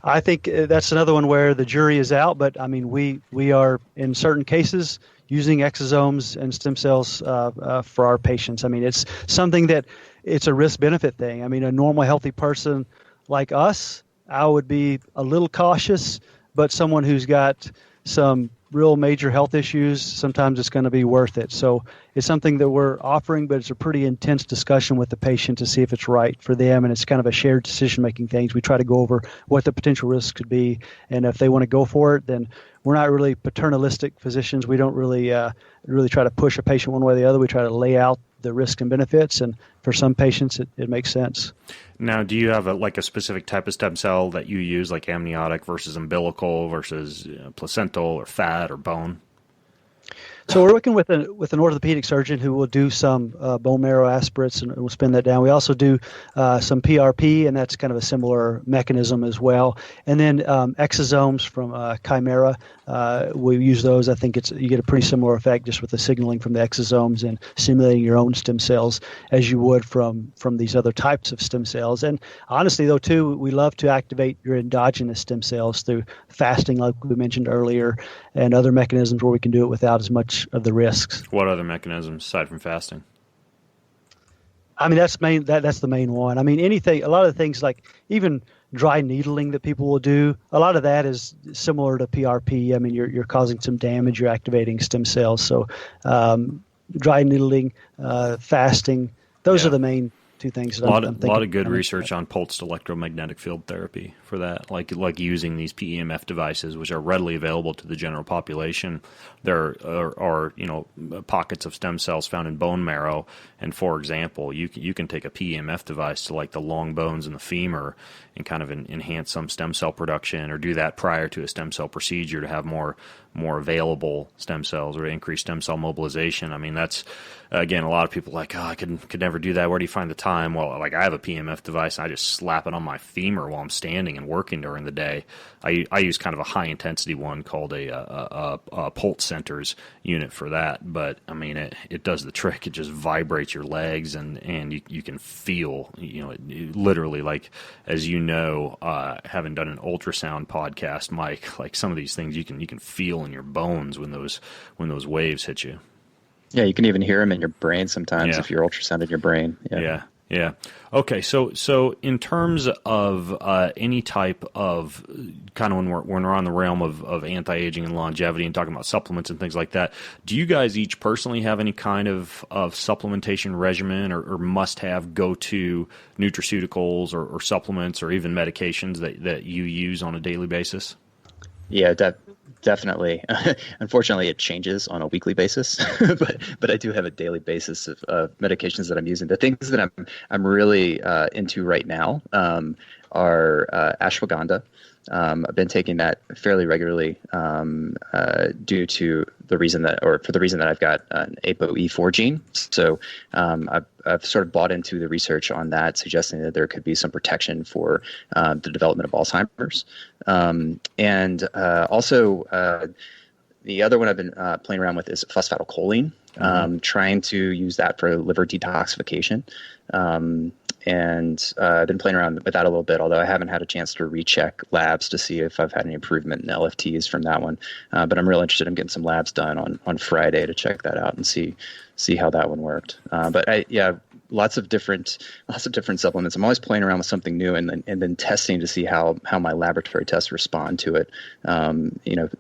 I think that's another one where the jury is out, but I mean, we are in certain cases using exosomes and stem cells for our patients. I mean, it's something that it's a risk-benefit thing. I mean, a normal, healthy person like us, I would be a little cautious, but someone who's got some real major health issues, sometimes it's going to be worth it. So it's something that we're offering, but it's a pretty intense discussion with the patient to see if it's right for them. And it's kind of a shared decision-making thing. We try to go over what the potential risks could be. And if they want to go for it, then we're not really paternalistic physicians. We don't really try to push a patient one way or the other. We try to lay out the risks and benefits. And for some patients, it makes sense. Now, do you have a specific type of stem cell that you use, like amniotic versus umbilical versus placental or fat or bone? So we're working with an orthopedic surgeon who will do some bone marrow aspirates, and we'll spin that down. We also do some PRP, and that's kind of a similar mechanism as well. And then exosomes from Chimera, we use those. I think you get a pretty similar effect just with the signaling from the exosomes and stimulating your own stem cells as you would from these other types of stem cells. And honestly, though, too, we love to activate your endogenous stem cells through fasting, like we mentioned earlier, and other mechanisms where we can do it without as much of the risks. What other mechanisms aside from fasting? I mean, that's the main one. I mean, a lot of the things like even dry needling that people will do, a lot of that is similar to PRP. I mean, you're causing some damage, you're activating stem cells. So dry needling, fasting, those are the main two things. That I'm thinking. A lot of good research on pulsed electromagnetic field therapy for that, like using these PEMF devices, which are readily available to the general population. There are pockets of stem cells found in bone marrow, and for example, you can take a PEMF device to like the long bones in the femur and kind of enhance some stem cell production, or do that prior to a stem cell procedure to have more available stem cells or increased stem cell mobilization. I mean, that's, again, a lot of people are like, I could never do that. Where do you find the time? Well, like I have a PMF device and I just slap it on my femur while I'm standing and working during the day. I use kind of a high intensity one called a Pulse Centers unit for that. But I mean, it does the trick. It just vibrates your legs and you can feel, it literally, like, as having done an ultrasound podcast, Mike, like some of these things you can feel in your bones when those waves hit you. Yeah, you can even hear them in your brain sometimes if you're ultrasounding your brain. Yeah. Okay, so in terms of any type of kind of when we're on the realm of anti-aging and longevity and talking about supplements and things like that, do you guys each personally have any kind of supplementation regimen or must-have go-to nutraceuticals or supplements or even medications that you use on a daily basis? Yeah, definitely. Unfortunately, it changes on a weekly basis, but I do have a daily basis of medications that I'm using. The things that I'm really into right now are ashwagandha, I've been taking that fairly regularly due to the reason that, or for the reason that I've got an ApoE4 gene. So I've sort of bought into the research on that, suggesting that there could be some protection for the development of Alzheimer's. And also, the other one I've been playing around with is phosphatidylcholine, trying to use that for liver detoxification. And I've been playing around with that a little bit, although I haven't had a chance to recheck labs to see if I've had any improvement in LFTs from that one. But I'm real interested in getting some labs done on Friday to check that out and see how that one worked. But lots of different supplements. I'm always playing around with something new and then testing to see how my laboratory tests respond to it.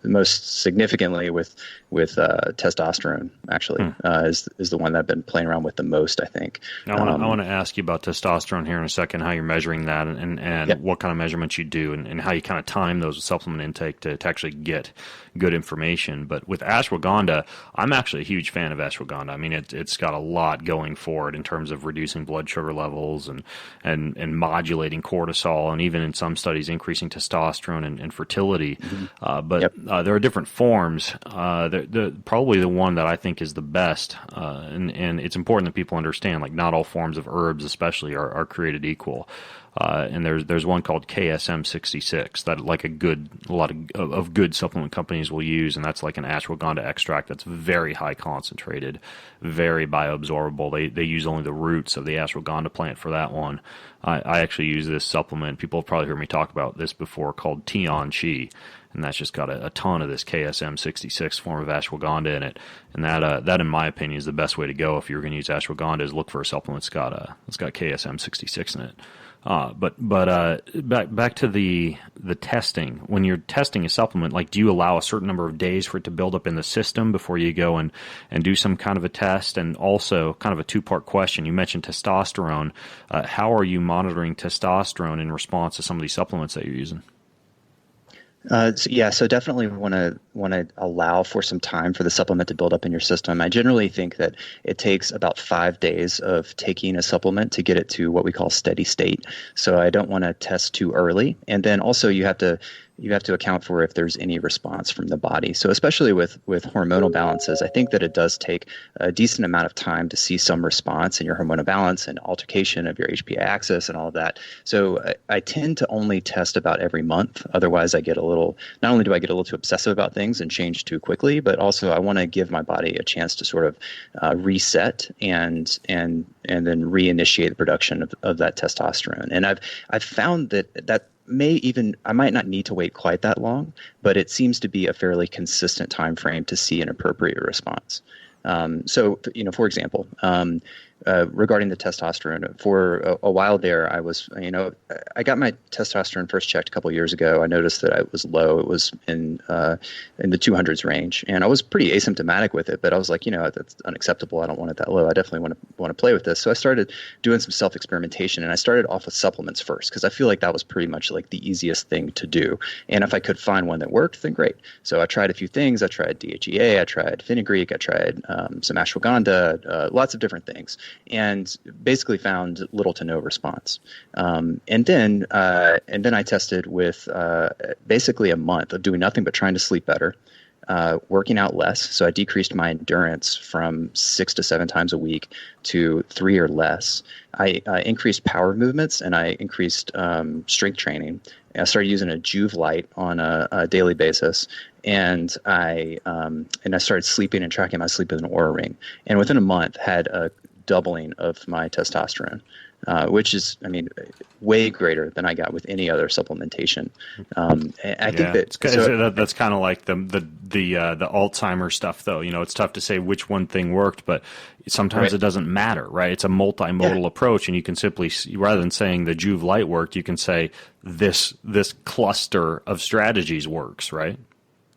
Most significantly with testosterone actually is the one that I've been playing around with the most, I think. I want to ask you about testosterone here in a second, how you're measuring that and what kind of measurements you do and how you kind of time those supplement intake to actually get good information. But with ashwagandha, I'm actually a huge fan of ashwagandha. I mean, it's got a lot going for it in terms of reducing blood sugar levels and modulating cortisol, and even in some studies increasing testosterone and fertility. But there are different forms. Probably the one that I think is the best, and it's important that people understand, like, not all forms of herbs especially are created equal. And there's one called KSM66 that like a lot of good supplement companies will use, and that's like an ashwagandha extract that's very high concentrated, very bioabsorbable. They use only the roots of the ashwagandha plant for that one. I actually use this supplement. People have probably heard me talk about this before, called Tian Chi, and that's just got a ton of this KSM66 form of ashwagandha in it. And that in my opinion is the best way to go if you're going to use ashwagandha, is look for a supplement that's got KSM66 in it. But back to the testing. When you're testing a supplement, like, do you allow a certain number of days for it to build up in the system before you go and do some kind of a test? And also, kind of a two-part question. You mentioned testosterone. How are you monitoring testosterone in response to some of these supplements that you're using? So definitely want to allow for some time for the supplement to build up in your system. I generally think that it takes about 5 days of taking a supplement to get it to what we call steady state. So I don't want to test too early. And then also you have to account for if there's any response from the body. So especially with hormonal balances, I think that it does take a decent amount of time to see some response in your hormonal balance and altercation of your HPA axis and all of that. So I tend to only test about every month. Otherwise, not only do I get a little too obsessive about things and change too quickly, but also I want to give my body a chance to sort of reset and then reinitiate the production of that testosterone. And I've found that I might not need to wait quite that long, but it seems to be a fairly consistent time frame to see an appropriate response. So, for example, regarding the testosterone, for a while there, I got my testosterone first checked a couple of years ago. I noticed that it was low. It was in the 200s range, and I was pretty asymptomatic with it. But I was like, that's unacceptable. I don't want it that low. I definitely want to play with this. So I started doing some self experimentation, and I started off with supplements first because I feel like that was pretty much like the easiest thing to do. And if I could find one that worked, then great. So I tried a few things. I tried DHEA. I tried fenugreek. I tried some ashwagandha. Lots of different things. And basically found little to no response. And then I tested with basically a month of doing nothing but trying to sleep better, working out less. So I decreased my endurance from 6 to 7 times a week to 3 or less. I increased power movements, and I increased strength training. I started using a Juve light on a daily basis, and I started sleeping and tracking my sleep with an Oura ring. And within a month, had a doubling of my testosterone, which is, way greater than I got with any other supplementation. I think that's kind of like the Alzheimer's stuff, though. It's tough to say which one thing worked, but sometimes it doesn't matter, right? It's a multimodal approach, and you can simply, rather than saying the Juve light worked, you can say this cluster of strategies works, right?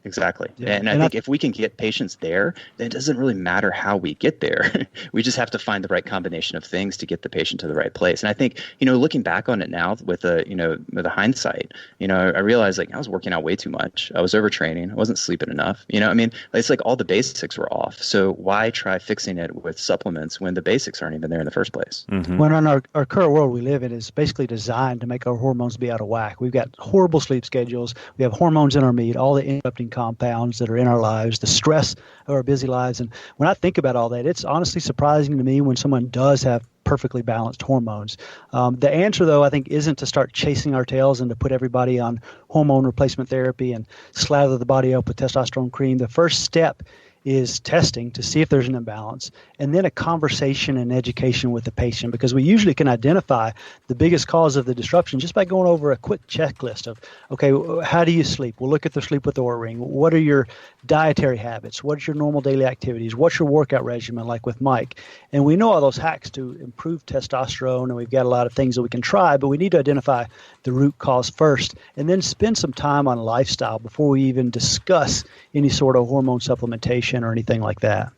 Exactly. Yeah. And I think if we can get patients there, then it doesn't really matter how we get there. We just have to find the right combination of things to get the patient to the right place. And I think, looking back on it now with with a hindsight, I realized like I was working out way too much. I was overtraining. I wasn't sleeping enough. It's like all the basics were off. So why try fixing it with supplements when the basics aren't even there in the first place? Mm-hmm. When on our current world we live in is basically designed to make our hormones be out of whack. We've got horrible sleep schedules. We have hormones in our meat, all the interrupting compounds that are in our lives, the stress of our busy lives. And when I think about all that, it's honestly surprising to me when someone does have perfectly balanced hormones. The answer, though, I think, isn't to start chasing our tails and to put everybody on hormone replacement therapy and slather the body up with testosterone cream. The first step is testing to see if there's an imbalance, and then a conversation and education with the patient, because we usually can identify the biggest cause of the disruption just by going over a quick checklist of, okay, how do you sleep? We'll look at the sleep with Oura Ring. What are your dietary habits? What's your normal daily activities? What's your workout regimen like with Mike? And we know all those hacks to improve testosterone, and we've got a lot of things that we can try, but we need to identify the root cause first, and then spend some time on lifestyle before we even discuss any sort of hormone supplementation or anything like that.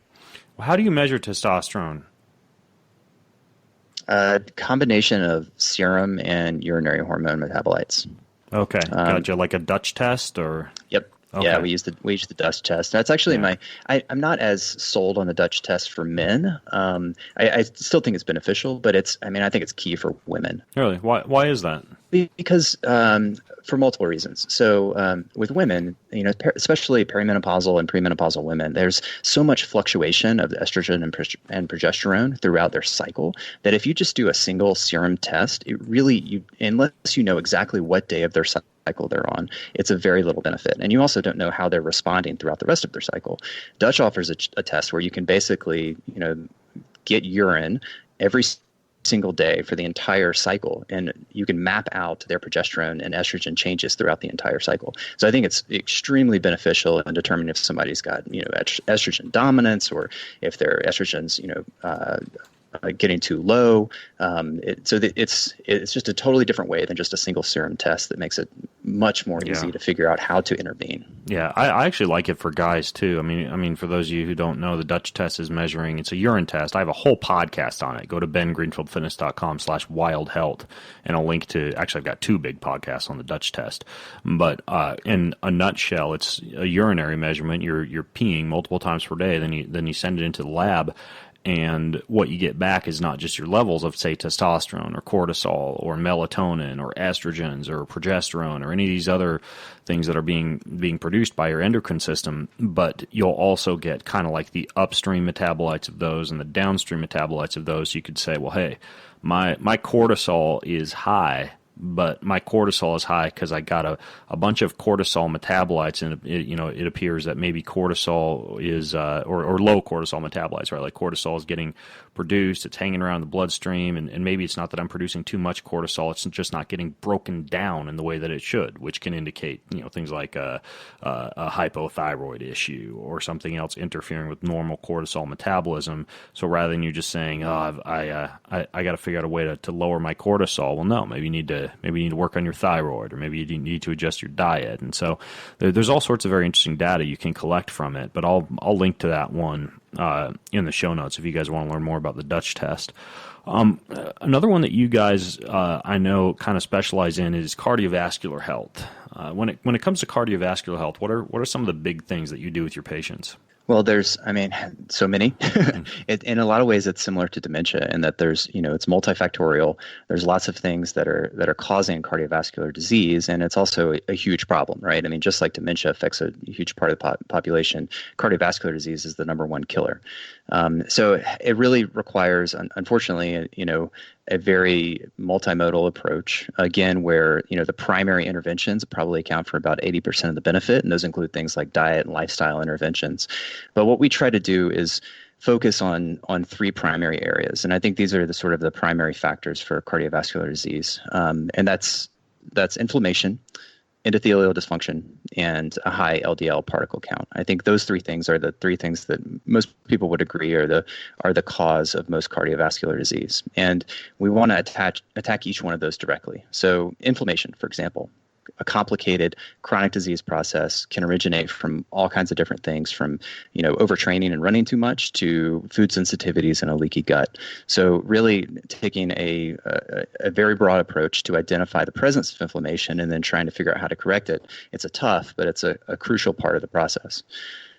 How do you measure testosterone? A combination of serum and urinary hormone metabolites. Okay, gotcha. Like a Dutch test, or? Yep. Okay. Yeah, we use the Dutch test. That's actually I'm not as sold on the Dutch test for men. I still think it's beneficial, but I think it's key for women. Really? Why is that? Because for multiple reasons. So with women, especially perimenopausal and premenopausal women, there's so much fluctuation of estrogen and progesterone throughout their cycle that if you just do a single serum test, it really, unless you know exactly what day of their cycle they're on, it's a very little benefit. And you also don't know how they're responding throughout the rest of their cycle. Dutch offers a test where you can basically, get urine every single day for the entire cycle, and you can map out their progesterone and estrogen changes throughout the entire cycle. So I think it's extremely beneficial in determining if somebody's got estrogen dominance, or if their estrogen's getting too low. It's just a totally different way than just a single serum test that makes it much more easy to figure out how to intervene. Yeah, I actually like it for guys too. I mean, for those of you who don't know, the Dutch test is measuring. It's a urine test. I have a whole podcast on it. Go to bengreenfieldfitness.com/wildhealth, and I'll link to. Actually, I've got 2 big podcasts on the Dutch test. But in a nutshell, it's a urinary measurement. You're peeing multiple times per day. Then you send it into the lab. And what you get back is not just your levels of, say, testosterone or cortisol or melatonin or estrogens or progesterone or any of these other things that are being produced by your endocrine system, but you'll also get kind of like the upstream metabolites of those and the downstream metabolites of those. So you could say, well, hey, my cortisol is high, but my cortisol is high because I got a bunch of cortisol metabolites, and it appears that maybe cortisol is or low cortisol metabolites, right? Like cortisol is getting produced, it's hanging around the bloodstream, and maybe it's not that I'm producing too much cortisol, it's just not getting broken down in the way that it should, which can indicate things like a hypothyroid issue or something else interfering with normal cortisol metabolism. So rather than you just saying, oh, I got to figure out a way to lower my cortisol, well, no, maybe you need to work on your thyroid, or maybe you need to adjust your diet. And so there's all sorts of very interesting data you can collect from it, but I'll link to that one in the show notes if you guys want to learn more about the Dutch test. Another one that you guys I know kind of specialize in is cardiovascular health. When it comes to cardiovascular health, what are some of the big things that you do with your patients? Well, there's, so many. In a lot of ways, it's similar to dementia in that there's, it's multifactorial. There's lots of things that are causing cardiovascular disease, and it's also a huge problem, right? Just like dementia affects a huge part of the population, cardiovascular disease is the number one killer. So it really requires, unfortunately, a very multimodal approach, again, where, the primary interventions probably account for about 80% of the benefit, and those include things like diet and lifestyle interventions. But what we try to do is focus on 3 primary areas, and I think these are the primary factors for cardiovascular disease, and that's inflammation, endothelial dysfunction, and a high LDL particle count. I think those 3 things are the 3 things that most people would agree are the cause of most cardiovascular disease. And we want to attack each one of those directly. So inflammation, for example, a complicated chronic disease process can originate from all kinds of different things, from overtraining and running too much to food sensitivities and a leaky gut. So really taking a very broad approach to identify the presence of inflammation and then trying to figure out how to correct it. It's a tough, but it's a crucial part of the process.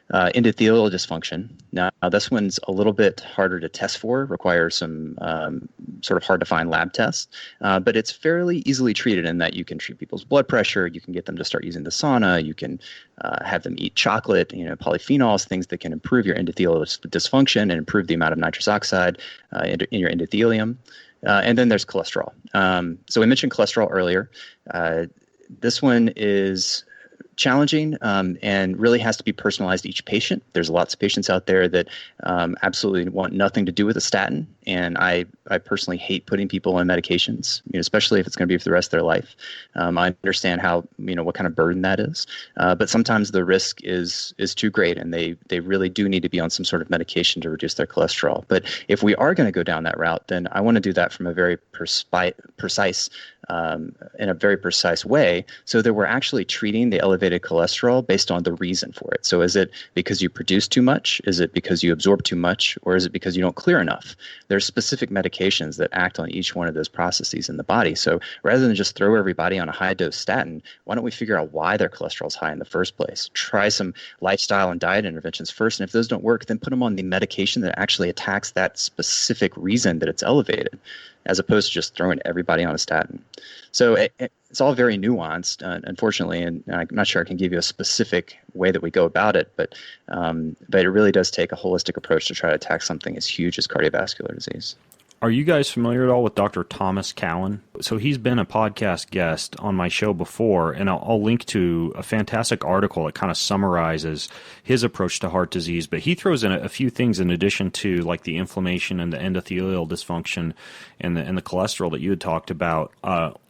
Endothelial dysfunction. Now, this one's a little bit harder to test for, requires some sort of hard to find lab tests, but it's fairly easily treated in that you can treat people's blood pressure, you can get them to start using the sauna, you can have them eat chocolate, polyphenols, things that can improve your endothelial dysfunction and improve the amount of nitrous oxide in your endothelium. And then there's cholesterol. So we mentioned cholesterol earlier. This one is challenging and really has to be personalized to each patient. There's lots of patients out there that absolutely want nothing to do with a statin, and I personally hate putting people on medications, especially if it's going to be for the rest of their life. I understand how what kind of burden that is, but sometimes the risk is too great, and they really do need to be on some sort of medication to reduce their cholesterol. But if we are going to go down that route, then I want to do that from a very precise in a very precise way, so that we're actually treating the elevated cholesterol based on the reason for it. So is it because you produce too much? Is it because you absorb too much? Or is it because you don't clear enough? There's specific medications that act on each one of those processes in the body. So rather than just throw everybody on a high-dose statin, why don't we figure out why their cholesterol is high in the first place? Try some lifestyle and diet interventions first, and if those don't work, then put them on the medication that actually attacks that specific reason that it's elevated, as opposed to just throwing everybody on a statin. So it's all very nuanced, unfortunately, and I'm not sure I can give you a specific way that we go about it, but it really does take a holistic approach to try to attack something as huge as cardiovascular disease. Are you guys familiar at all with Dr. Thomas Cowan? So he's been a podcast guest on my show before, and I'll link to a fantastic article that kind of summarizes his approach to heart disease. But he throws in a few things in addition to like the inflammation and the endothelial dysfunction and the cholesterol that you had talked about.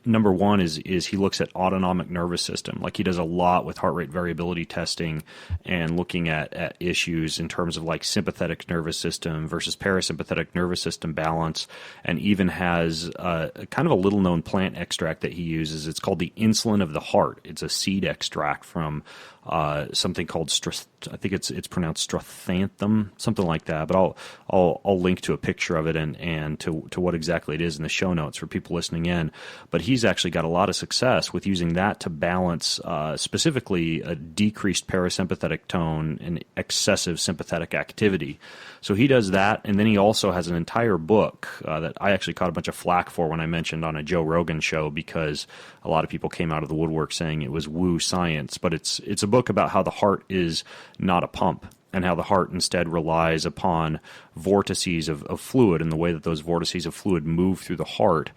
Number one is he looks at autonomic nervous system. Like he does a lot with heart rate variability testing and looking at issues in terms of like sympathetic nervous system versus parasympathetic nervous system balance, and even has kind of a little known plant extract that he uses. It's called the insulin of the heart. It's a seed extract from something called I think it's pronounced strathanthum, something like that. But I'll link to a picture of it and to what exactly it is in the show notes for people listening in. But he's actually got a lot of success with using that to balance specifically a decreased parasympathetic tone and excessive sympathetic activity. So he does that, and then he also has an entire book that I actually caught a bunch of flack for when I mentioned on a Joe Rogan show, because a lot of people came out of the woodwork saying it was woo science. But it's a book about how the heart is not a pump, and how the heart instead relies upon vortices of fluid, and the way that those vortices of fluid move through the heart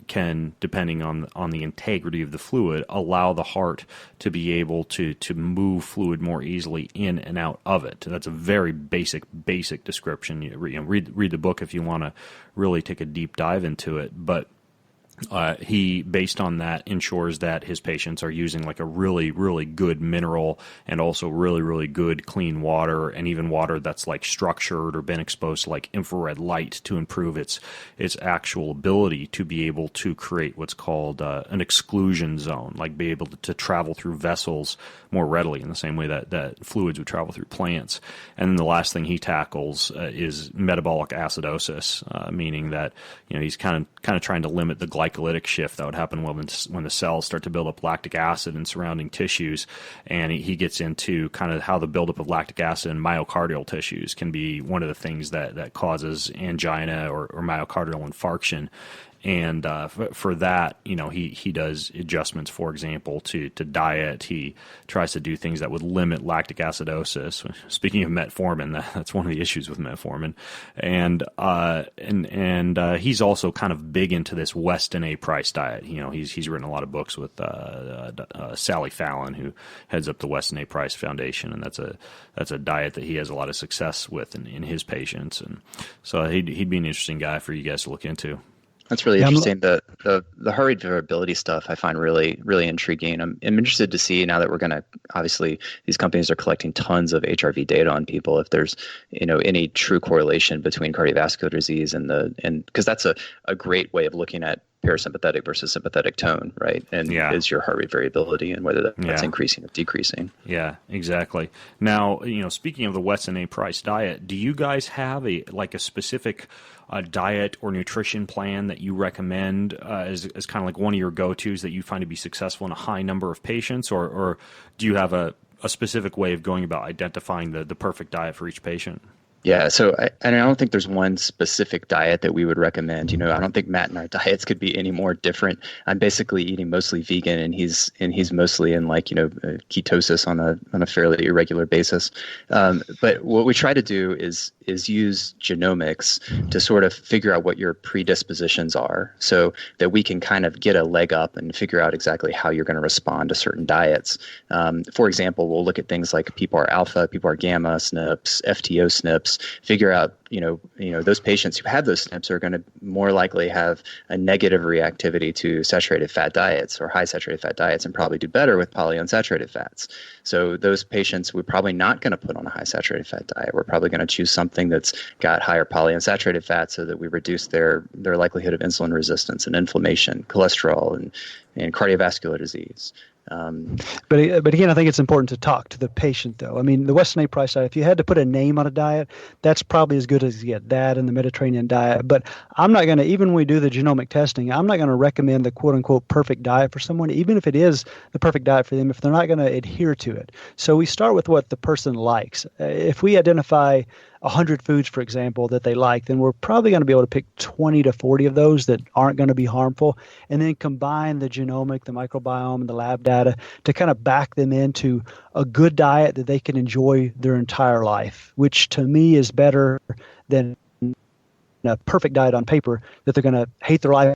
can, depending on the integrity of the fluid, allow the heart to be able to move fluid more easily in and out of it. That's a very basic description. Read the book if you want to really take a deep dive into it. But he, based on that, ensures that his patients are using like a really, really good mineral and also really, really good clean water, and even water that's like structured or been exposed to like infrared light to improve its actual ability to be able to create what's called an exclusion zone, like be able to travel through vessels more readily in the same way that fluids would travel through plants. And then the last thing he tackles is metabolic acidosis, meaning that he's kind of trying to limit the glycolytic shift that would happen when the cells start to build up lactic acid in surrounding tissues. And he gets into kind of how the buildup of lactic acid in myocardial tissues can be one of the things that causes angina or myocardial infarction. And for that, he does adjustments, for example, to diet. He tries to do things that would limit lactic acidosis. Speaking of metformin, that's one of the issues with metformin. And he's also kind of big into this Weston A. Price diet. He's written a lot of books with Sally Fallon, who heads up the Weston A. Price Foundation, and that's a diet that he has a lot of success with in his patients. And so he'd be an interesting guy for you guys to look into. That's really interesting. The heart rate variability stuff I find really, really intriguing. I'm interested to see, now that we're going to, obviously these companies are collecting tons of HRV data on people, if there's any true correlation between cardiovascular disease and because that's a great way of looking at parasympathetic versus sympathetic tone, right? And is your heart rate variability and whether that's increasing or decreasing. Yeah, exactly. Now, speaking of the Weston A. Price diet, do you guys have a specific diet or nutrition plan that you recommend as kind of like one of your go-tos that you find to be successful in a high number of patients, or do you have a specific way of going about identifying the perfect diet for each patient? Yeah, so I don't think there's one specific diet that we would recommend. I don't think Matt and our diets could be any more different. I'm basically eating mostly vegan, and he's mostly in ketosis on a fairly irregular basis. But what we try to do is use genomics to sort of figure out what your predispositions are, so that we can kind of get a leg up and figure out exactly how you're going to respond to certain diets. For example, we'll look at things like PPAR alpha, PPAR gamma SNPs, FTO SNPs. Figure out, those patients who have those SNPs are going to more likely have a negative reactivity to saturated fat diets or high saturated fat diets, and probably do better with polyunsaturated fats. So those patients we're probably not going to put on a high saturated fat diet. We're probably going to choose something that's got higher polyunsaturated fat, so that we reduce their likelihood of insulin resistance and inflammation, cholesterol, and cardiovascular disease. But again, I think it's important to talk to the patient, though. I mean, the Weston A. Price diet, if you had to put a name on a diet, that's probably as good as you get, that and the Mediterranean diet. But I'm not going to, even when we do the genomic testing, I'm not going to recommend the quote-unquote perfect diet for someone, even if it is the perfect diet for them, if they're not going to adhere to it. So we start with what the person likes. If we identify 100 foods, for example, that they like, then we're probably going to be able to pick 20 to 40 of those that aren't going to be harmful, and then combine the genomic, the microbiome, and the lab data to kind of back them into a good diet that they can enjoy their entire life, which to me is better than a perfect diet on paper that they're going to hate their life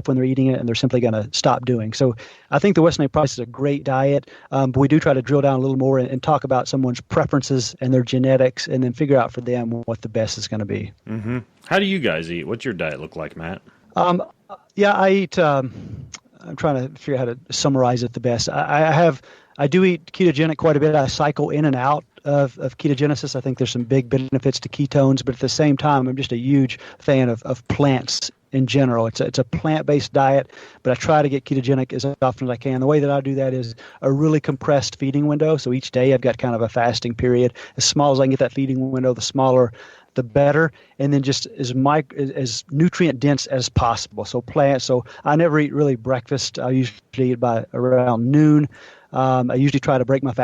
when they're eating it and they're simply going to stop doing. So I think the Weston A. Price is a great diet, but we do try to drill down a little more and talk about someone's preferences and their genetics, and then figure out for them what the best is going to be. Mm-hmm. How do you guys eat? What's your diet look like, Matt? I eat, I'm trying to figure out how to summarize it the best. I do eat ketogenic quite a bit. I cycle in and out of ketogenesis. I think there's some big benefits to ketones, but at the same time, I'm just a huge fan of plants in general. It's a plant-based diet, but I try to get ketogenic as often as I can. The way that I do that is a really compressed feeding window. So each day I've got kind of a fasting period. As small as I can get that feeding window, the smaller the better, and then just as nutrient dense as possible. So plants. So I never eat really breakfast. I usually eat by around noon. I usually try to break my fast